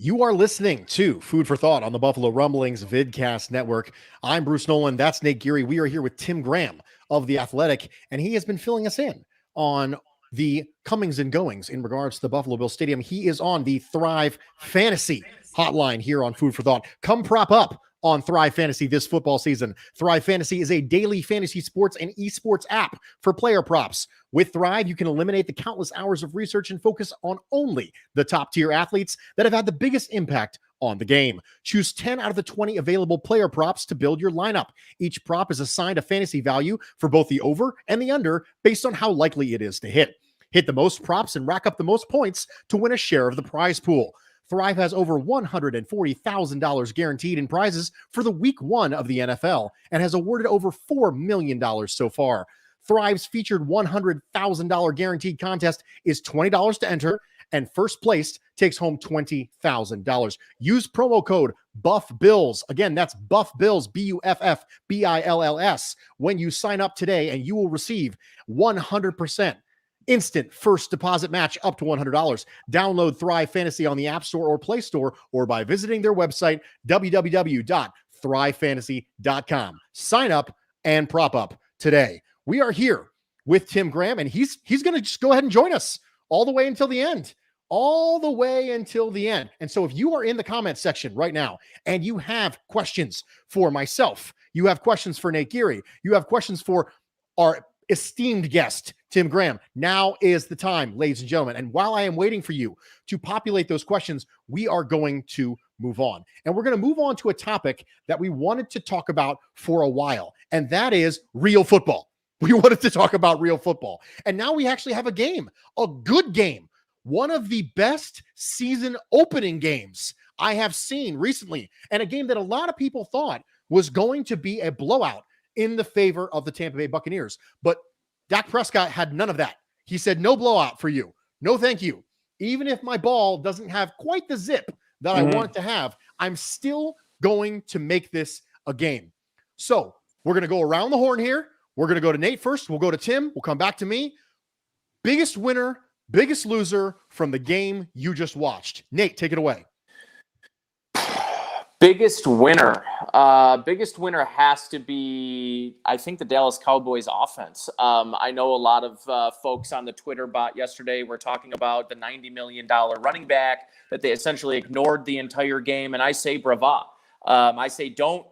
You are listening to Food for Thought on the Buffalo Rumblings Vidcast Network. I'm Bruce Nolan. That's Nate Geary. We are here with Tim Graham of The Athletic, and he has been filling us in on the comings and goings in regards to the Buffalo Bills Stadium. He is on the Thrive Fantasy hotline here on Food for Thought. Come prop up on Thrive Fantasy this football season. Thrive Fantasy is a daily fantasy sports and esports app for player props. With Thrive, you can eliminate the countless hours of research and focus on only the top-tier athletes that have had the biggest impact on the game. Choose 10 out of the 20 available player props to build your lineup. Each prop is assigned a fantasy value for both the over and the under based on how likely it is to hit. Hit the most props and rack up the most points to win a share of the prize pool. Thrive has over $140,000 guaranteed in prizes for the week 1 of the NFL and has awarded over $4 million so far. Thrive's featured $100,000 guaranteed contest is $20 to enter, and first place takes home $20,000. Use promo code BuffBills. Again, that's BuffBills, BuffBills, when you sign up today, and you will receive 100% instant first deposit match up to $100. Download Thrive Fantasy on the App Store or Play Store, or by visiting their website, www.thrivefantasy.com. Sign up and prop up today. We are here with Tim Graham, and he's going to just go ahead and join us all the way until the end. And so if you are in the comments section right now and you have questions for myself, you have questions for Nate Geary, you have questions for our esteemed guest, Tim Graham, now is the time, ladies and gentlemen. And while I am waiting for you to populate those questions, we are going to move on. And we're going to move on to a topic that we wanted to talk about for a while, and that is real football. We wanted to talk about real football. And now we actually have a game, a good game, one of the best season opening games I have seen recently, and a game that a lot of people thought was going to be a blowout in the favor of the Tampa Bay Buccaneers. But Dak Prescott had none of that. He said, no blowout for you. No, thank you. Even if my ball doesn't have quite the zip that I want it to have, I'm still going to make this a game. So we're going to go around the horn here. We're going to go to Nate first. We'll go to Tim. We'll come back to me. Biggest winner, biggest loser from the game you just watched. Nate, take it away. Biggest winner. Biggest winner has to be, I think, the Dallas Cowboys offense. I know a lot of folks on the Twitter bot yesterday were talking about the $90 million running back that they essentially ignored the entire game. And I say brava. I say don't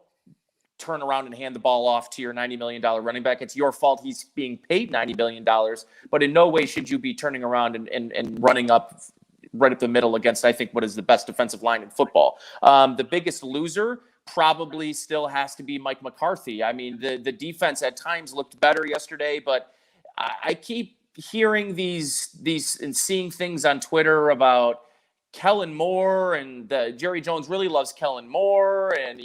turn around and hand the ball off to your $90 million running back. It's your fault he's being paid $90 million, but in no way should you be turning around and running up right up the middle against, I think, what is the best defensive line in football. The biggest loser, probably still has to be Mike McCarthy. I mean, the defense at times looked better yesterday, but I keep hearing these and seeing things on Twitter about Kellen Moore, and Jerry Jones really loves Kellen Moore. And,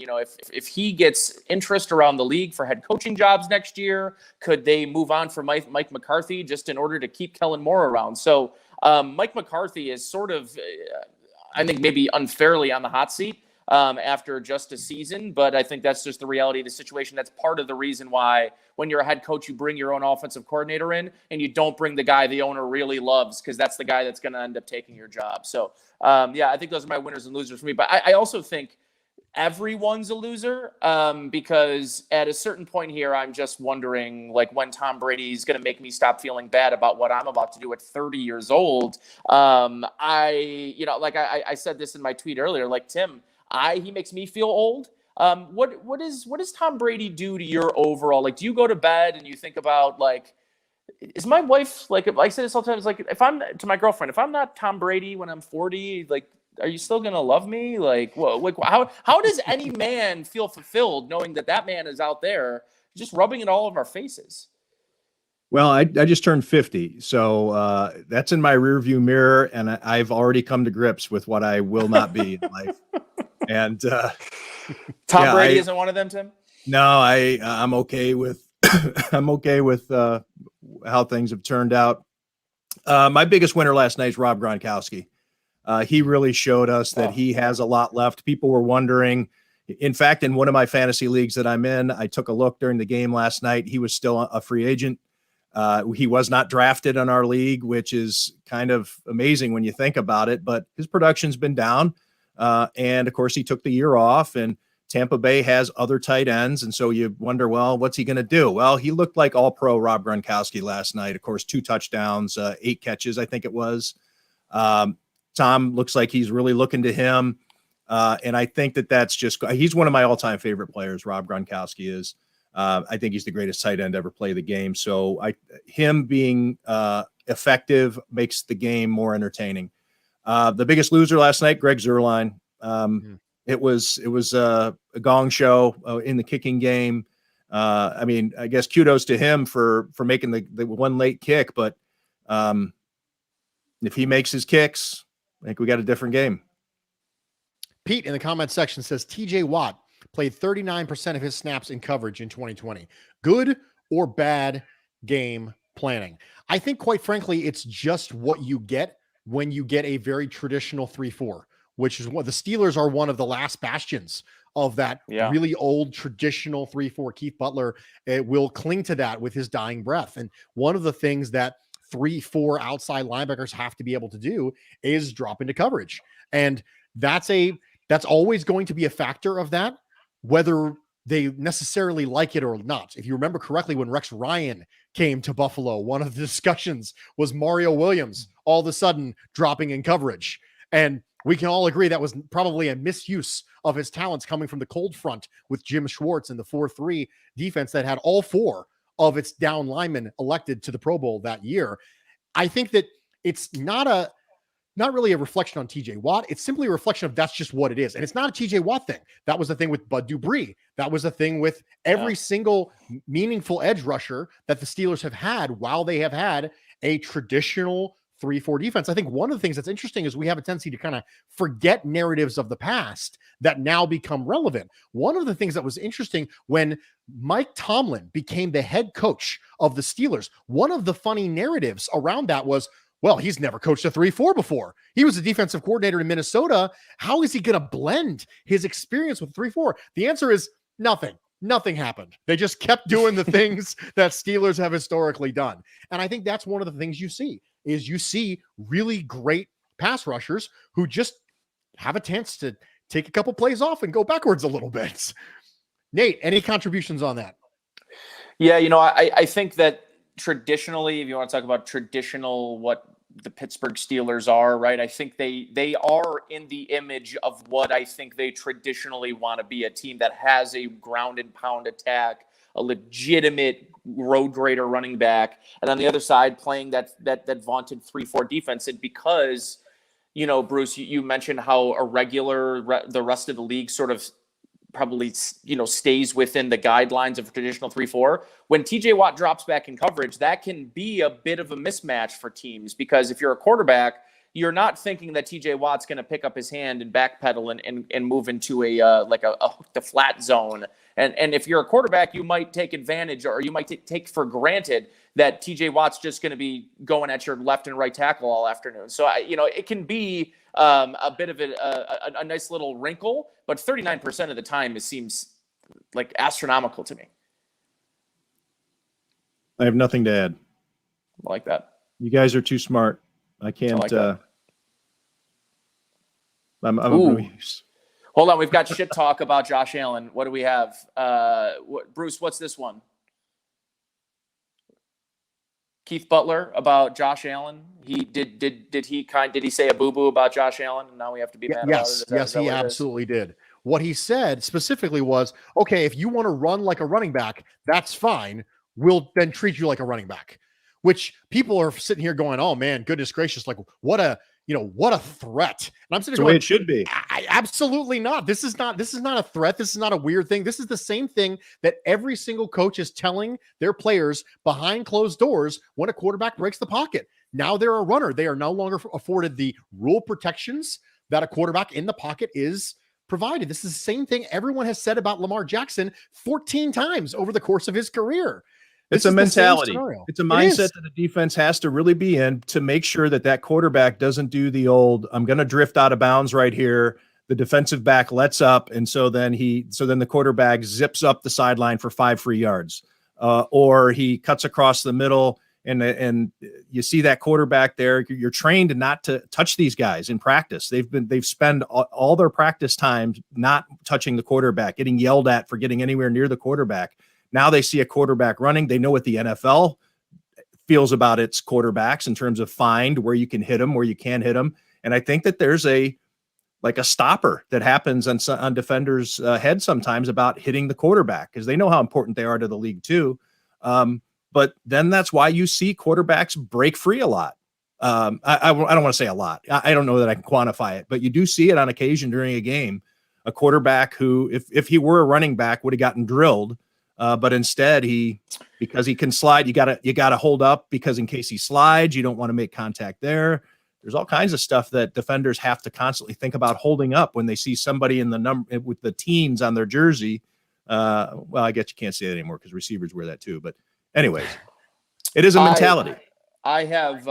if he gets interest around the league for head coaching jobs next year, could they move on for Mike McCarthy just in order to keep Kellen Moore around? So Mike McCarthy is sort of, I think, maybe unfairly on the hot seat after just a season. But I think that's just the reality of the situation. That's part of the reason why when you're a head coach, you bring your own offensive coordinator in, and you don't bring the guy the owner really loves, because that's the guy that's going to end up taking your job. So, I think those are my winners and losers for me. But I also think everyone's a loser because at a certain point here, I'm just wondering, like, when Tom Brady's going to make me stop feeling bad about what I'm about to do at 30 years old. I said this in my tweet earlier, like, Tim, he makes me feel old. What does Tom Brady do to your overall, like, do you go to bed and you think about, like, is my wife, like, I say this all the time, it's like, if I'm to my girlfriend, if I'm not Tom Brady when I'm 40, like, are you still going to love me? Like, how does any man feel fulfilled knowing that man is out there just rubbing it all over our faces? Well, I just turned 50, so that's in my rearview mirror, and I've already come to grips with what I will not be in life. And Tom Brady isn't one of them, Tim? No, I'm okay with I'm okay with how things have turned out. My biggest winner last night is Rob Gronkowski. He really showed us that he has a lot left. People were wondering. In fact, in one of my fantasy leagues that I'm in, I took a look during the game last night. He was still a free agent. He was not drafted in our league, which is kind of amazing when you think about it, but his production's been down. And of course he took the year off, and Tampa Bay has other tight ends. And so you wonder, well, what's he going to do? Well, he looked like all pro Rob Gronkowski last night. Of course, 2 touchdowns, 8 catches, I think it was. Tom looks like he's really looking to him. And I think that's just, he's one of my all-time favorite players. Rob Gronkowski is. I think he's the greatest tight end to ever play the game. So him being effective makes the game more entertaining. The biggest loser last night, Greg Zuerlein. It was a gong show in the kicking game. I mean, I guess kudos to him for making the one late kick, but if he makes his kicks, I think we got a different game. Pete in the comment section says TJ Watt played 39% of his snaps in coverage in 2020. Good or bad game planning? I think, quite frankly, it's just what you get when you get a very traditional 3-4, which is what the Steelers are, one of the last bastions of that really old traditional 3-4. Keith Butler will cling to that with his dying breath. And one of the things that 3-4 outside linebackers have to be able to do is drop into coverage. And that's always going to be a factor of that, whether they necessarily like it or not. If you remember correctly, when Rex Ryan came to Buffalo, one of the discussions was Mario Williams all of a sudden dropping in coverage. And we can all agree that was probably a misuse of his talents coming from the cold front with Jim Schwartz in the 4-3 defense that had all 4 of its down linemen elected to the Pro Bowl that year. I think that it's not really a reflection on TJ Watt. It's simply a reflection of that's just what it is. And it's not a TJ Watt thing. That was the thing with Bud Dupree. That was the thing with every single meaningful edge rusher that the Steelers have had while they have had a traditional 3-4 defense. I think one of the things that's interesting is we have a tendency to kind of forget narratives of the past that now become relevant. One of the things that was interesting when Mike Tomlin became the head coach of the Steelers, one of the funny narratives around that was, well, he's never coached a 3-4 before. He was a defensive coordinator in Minnesota. How is he going to blend his experience with 3-4? The answer is nothing. Nothing happened. They just kept doing the things that Steelers have historically done. And I think that's one of the things you see really great pass rushers who just have a chance to take a couple plays off and go backwards a little bit. Nate, any contributions on that? Yeah, I think that traditionally, if you want to talk about traditional, what the Pittsburgh Steelers are, right? I think they are in the image of what I think they traditionally want to be, a team that has a ground and pound attack, a legitimate road grader running back, and on the other side playing that vaunted 3-4 defense. And because, Bruce, you mentioned how irregular the rest of the league sort of probably, stays within the guidelines of a traditional 3-4. When TJ Watt drops back in coverage, that can be a bit of a mismatch for teams, because if you're a quarterback, you're not thinking that TJ Watt's going to pick up his hand and backpedal and move into a flat zone. And if you're a quarterback, you might take advantage, or you might take for granted that TJ Watt's just going to be going at your left and right tackle all afternoon. So, it can be a bit of a nice little wrinkle, but 39% of the time it seems like astronomical to me. I have nothing to add. I like that. You guys are too smart. I can't. I like that. I'm Hold on, we've got shit talk about Josh Allen. What do we have? Bruce, what's this one? Keith Butler about Josh Allen. He did he say a boo-boo about Josh Allen, and now we have to be mad about it? Yes, he absolutely did. What he said specifically was, okay, if you want to run like a running back, that's fine. We'll then treat you like a running back. Which people are sitting here going, oh man, goodness gracious, like what a threat. And I'm sitting the going, way it should be. Absolutely not. This is not a threat. This is not a weird thing. This is the same thing that every single coach is telling their players behind closed doors when a quarterback breaks the pocket. Now they're a runner. They are no longer afforded the rule protections that a quarterback in the pocket is provided. This is the same thing everyone has said about Lamar Jackson 14 times over the course of his career. It's a mentality. It's a mindset that the defense has to really be in to make sure that quarterback doesn't do the old, I'm going to drift out of bounds right here. The defensive back lets up. And so then the quarterback zips up the sideline for 5 free yards, or he cuts across the middle, and you see that quarterback there. You're trained not to touch these guys in practice. They've spent all their practice time not touching the quarterback, getting yelled at for getting anywhere near the quarterback. Now they see a quarterback running. They know what the NFL feels about its quarterbacks in terms of find where you can hit them, where you can't hit them. And I think that there's a stopper that happens on defenders' head sometimes about hitting the quarterback, because they know how important they are to the league too. But then that's why you see quarterbacks break free a lot. I don't want to say a lot. I don't know that I can quantify it, but you do see it on occasion during a game. A quarterback who, if he were a running back, would have gotten drilled. But instead, because he can slide, you gotta hold up, because in case he slides, you don't want to make contact there. There's all kinds of stuff that defenders have to constantly think about holding up when they see somebody in the number with the teens on their jersey. Well, I guess you can't say that anymore because receivers wear that too. But anyways, it is a mentality. I have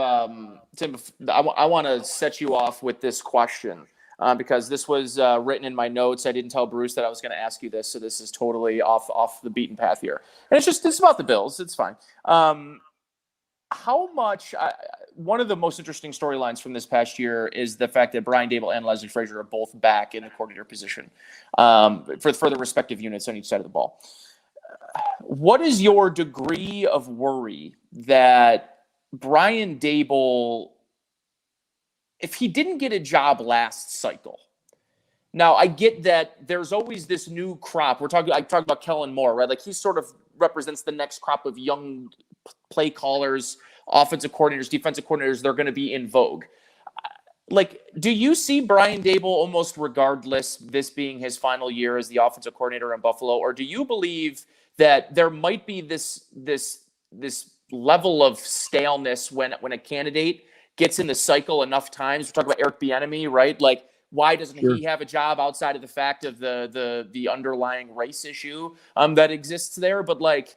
Tim. I want to set you off with this question. Because this was written in my notes. I didn't tell Bruce that I was going to ask you this, so this is totally off the beaten path here. And it's about the Bills. It's fine. How much? One of the most interesting storylines from this past year is the fact that Brian Daboll and Leslie Frazier are both back in the coordinator position for the respective units on each side of the ball. What is your degree of worry that Brian Daboll, if he didn't get a job last cycle? Now, I get that there's always this new crop. I talked about Kellen Moore, right? Like, he sort of represents the next crop of young play callers, offensive coordinators, defensive coordinators. They're going to be in vogue. Like, do you see Brian Daboll almost regardless this being his final year as the offensive coordinator in Buffalo? Or do you believe that there might be this level of staleness when a candidate gets in the cycle enough times? We're talking about Eric Bieniemy, right? Like, why doesn't he have a job outside of the fact of the underlying race issue that exists there? But like,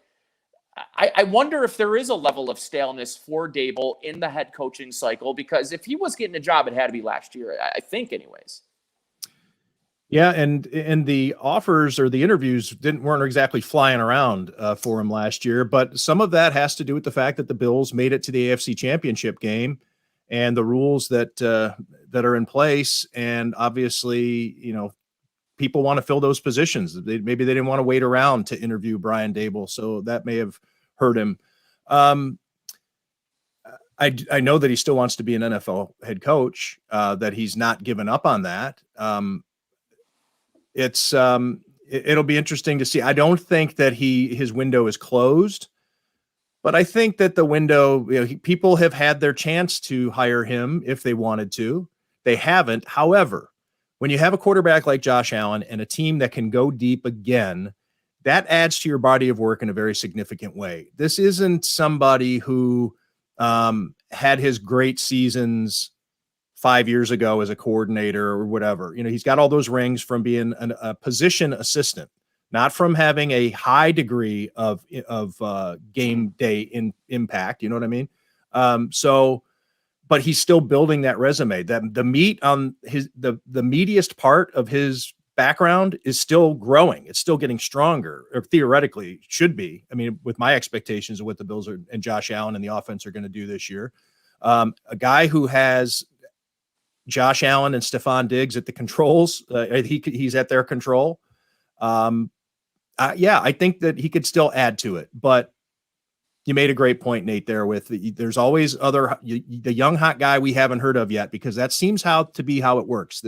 I wonder if there is a level of staleness for Daboll in the head coaching cycle, because if he was getting a job, it had to be last year, I think, anyways. Yeah, and the offers or the interviews weren't exactly flying around for him last year, but some of that has to do with the fact that the Bills made it to the AFC Championship game and the rules that are in place, and obviously, people want to fill those positions. Maybe they didn't want to wait around to interview Brian Daboll, so that may have hurt him. I know that he still wants to be an NFL head coach, that he's not given up on that. It'll be interesting to see. I don't think that his window is closed, but I think that the window, people have had their chance to hire him if they wanted to. They haven't. However, when you have a quarterback like Josh Allen and a team that can go deep again, that adds to your body of work in a very significant way. This isn't somebody who had his great seasons 5 years ago as a coordinator or whatever. He's got all those rings from being a position assistant, not from having a high degree of game day impact. You know what I mean? But he's still building that resume. That the meat on the meatiest part of his background is still growing. It's still getting stronger, or theoretically should be. I mean, with my expectations of what the Bills and Josh Allen and the offense are going to do this year, a guy who has Josh Allen and Stephon Diggs at the controls, he's at their control. I think that he could still add to it, but you made a great point, Nate, there with there's always the young hot guy we haven't heard of yet, because that seems to be how it works.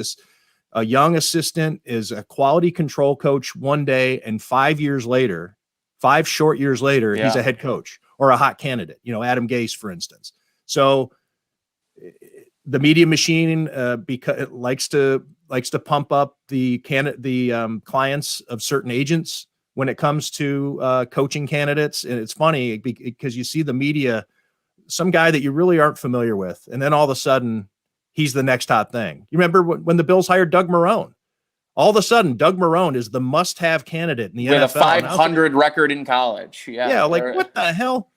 A young assistant is a quality control coach one day, and 5 short years later, he's a head coach or a hot candidate, Adam Gase, for instance. So the media machine because it likes to pump up the clients of certain agents when it comes to coaching candidates. And it's funny because you see the media, some guy that you really aren't familiar with, and then all of a sudden he's the next hot thing. You remember when the Bills hired Doug Marrone? All of a sudden, Doug Marrone is the must-have candidate in the NFL. With a 500 record in college. Yeah, what the hell?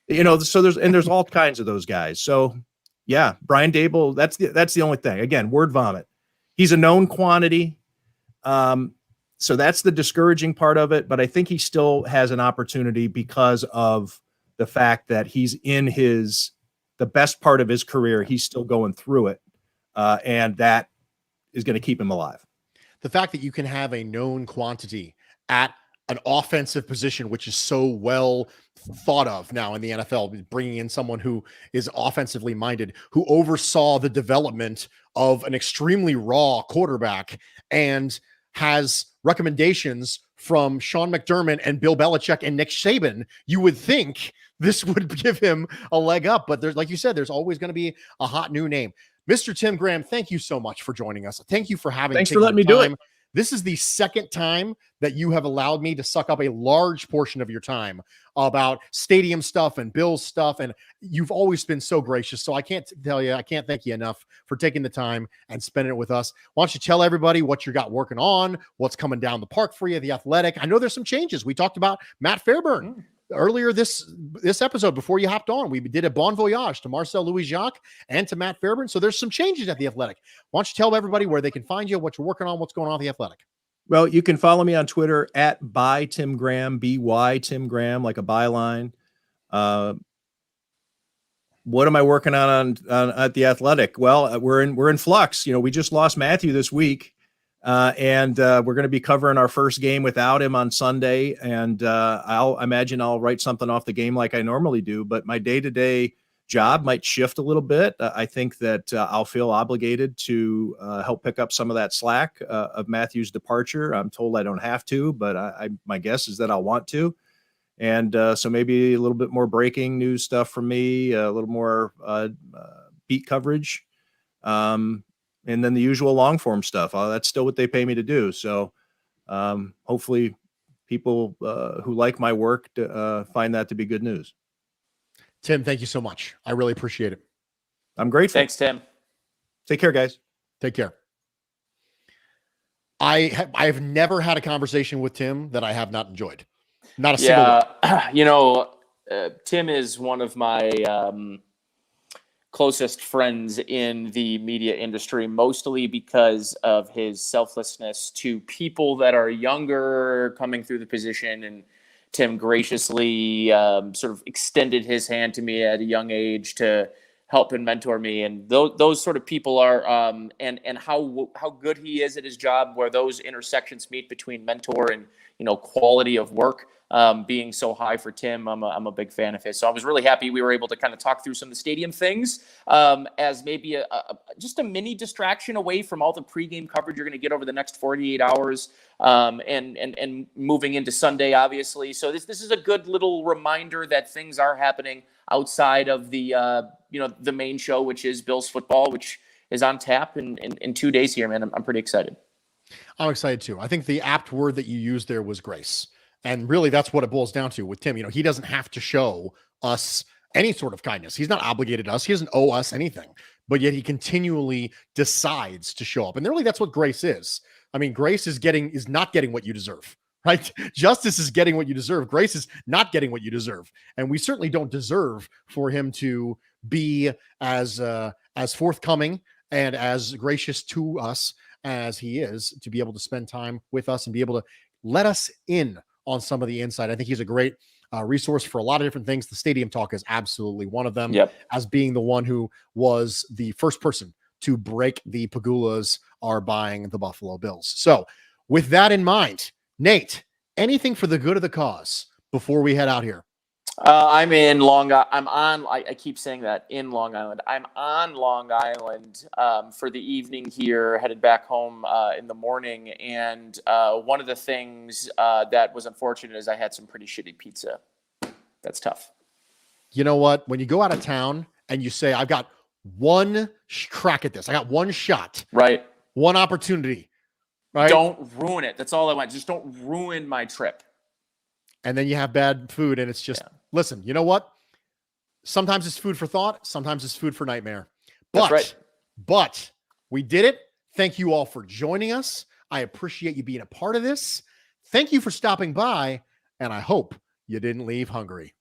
So there's all kinds of those guys. So yeah, Brian Dable, that's the only thing. Again, word vomit. He's a known quantity. So that's the discouraging part of it, but I think he still has an opportunity because of the fact that he's in the best part of his career. He's still going through it. And that is going to keep him alive. The fact that you can have a known quantity at an offensive position, which is so well thought of now in the NFL, bringing in someone who is offensively minded, who oversaw the development of an extremely raw quarterback and has recommendations from Sean McDermott and Bill Belichick and Nick Saban, you would think this would give him a leg up. But there's, like you said, there's always going to be a hot new name. Mr. Tim Graham, thank you so much for joining us. Thank you for having. Thanks for letting me do it. This is the second time that you have allowed me to suck up a large portion of your time about stadium stuff and Bills stuff. And you've always been so gracious. So I can't thank you enough for taking the time and spending it with us. Why don't you tell everybody what you got working on, what's coming down the park for you, the Athletic. I know there's some changes. We talked about Matt Fairburn earlier this episode before you hopped on. We did a bon voyage to Marcel Louis-Jacques and to Matt Fairburn. So there's some changes at the Athletic. Why don't you tell everybody where they can find you, what you're working on, what's going on at the Athletic? Well, you can follow me on Twitter at by Tim Graham, BY Tim Graham, like a byline. What am I working on at the Athletic? Well, we're in flux. We just lost Matthew this week. And we're going to be covering our first game without him on Sunday. And I'll imagine I'll write something off the game like I normally do, but my day-to-day job might shift a little bit. I think that I'll feel obligated to help pick up some of that slack of Matthew's departure. I'm told I don't have to, but my guess is that I'll want to. And so maybe a little bit more breaking news stuff from me, a little more beat coverage. And then the usual long form stuff. That's still what they pay me to do. So hopefully people who like my work find that to be good news. Tim, thank you so much. I really appreciate it. I'm grateful. Thanks, Tim. Take care, guys. Take care. I've never had a conversation with Tim that I have not enjoyed. Not a single one. Tim is one of my closest friends in the media industry, mostly because of his selflessness to people that are younger coming through the position. And Tim graciously sort of extended his hand to me at a young age to help and mentor me. And those sort of people are, and how good he is at his job, where those intersections meet between mentor and, quality of work being so high for Tim. I'm a big fan of his. So I was really happy we were able to kind of talk through some of the stadium things as maybe just a mini distraction away from all the pregame coverage you're going to get over the next 48 hours and moving into Sunday, obviously. So this is a good little reminder that things are happening outside of the the main show, which is Bills football, which on tap in 2 days here, man. I'm pretty excited. I'm excited too. I think the apt word that you used there was grace. And really, that's what it boils down to with Tim. You know, he doesn't have to show us any sort of kindness. He's not obligated to us. He doesn't owe us anything, but yet he continually decides to show up. And really, that's what grace is. I mean, grace is not getting what you deserve, right? Justice is getting what you deserve. Grace is not getting what you deserve. And we certainly don't deserve for him to be as forthcoming and as gracious to us as he is, to be able to spend time with us and be able to let us in on some of the insight. I think he's a great resource for a lot of different things. The Stadium Talk is absolutely one of them, as being the one who was the first person to break the Pagulas are buying the Buffalo Bills. So with that in mind, Nate, anything for the good of the cause before we head out here? I'm in Long Island. I keep saying that, in Long Island. I'm on Long Island for the evening here, headed back home in the morning. And one of the things that was unfortunate is I had some pretty shitty pizza. That's tough. You know what? When you go out of town and you say, I've got one crack at this, I got one shot, right? One opportunity, right? Don't ruin it. That's all I want. Just don't ruin my trip. And then you have bad food, and it's just, listen, you know what? Sometimes it's food for thought. Sometimes it's food for nightmare. But, that's right. But we did it. Thank you all for joining us. I appreciate you being a part of this. Thank you for stopping by, and I hope you didn't leave hungry.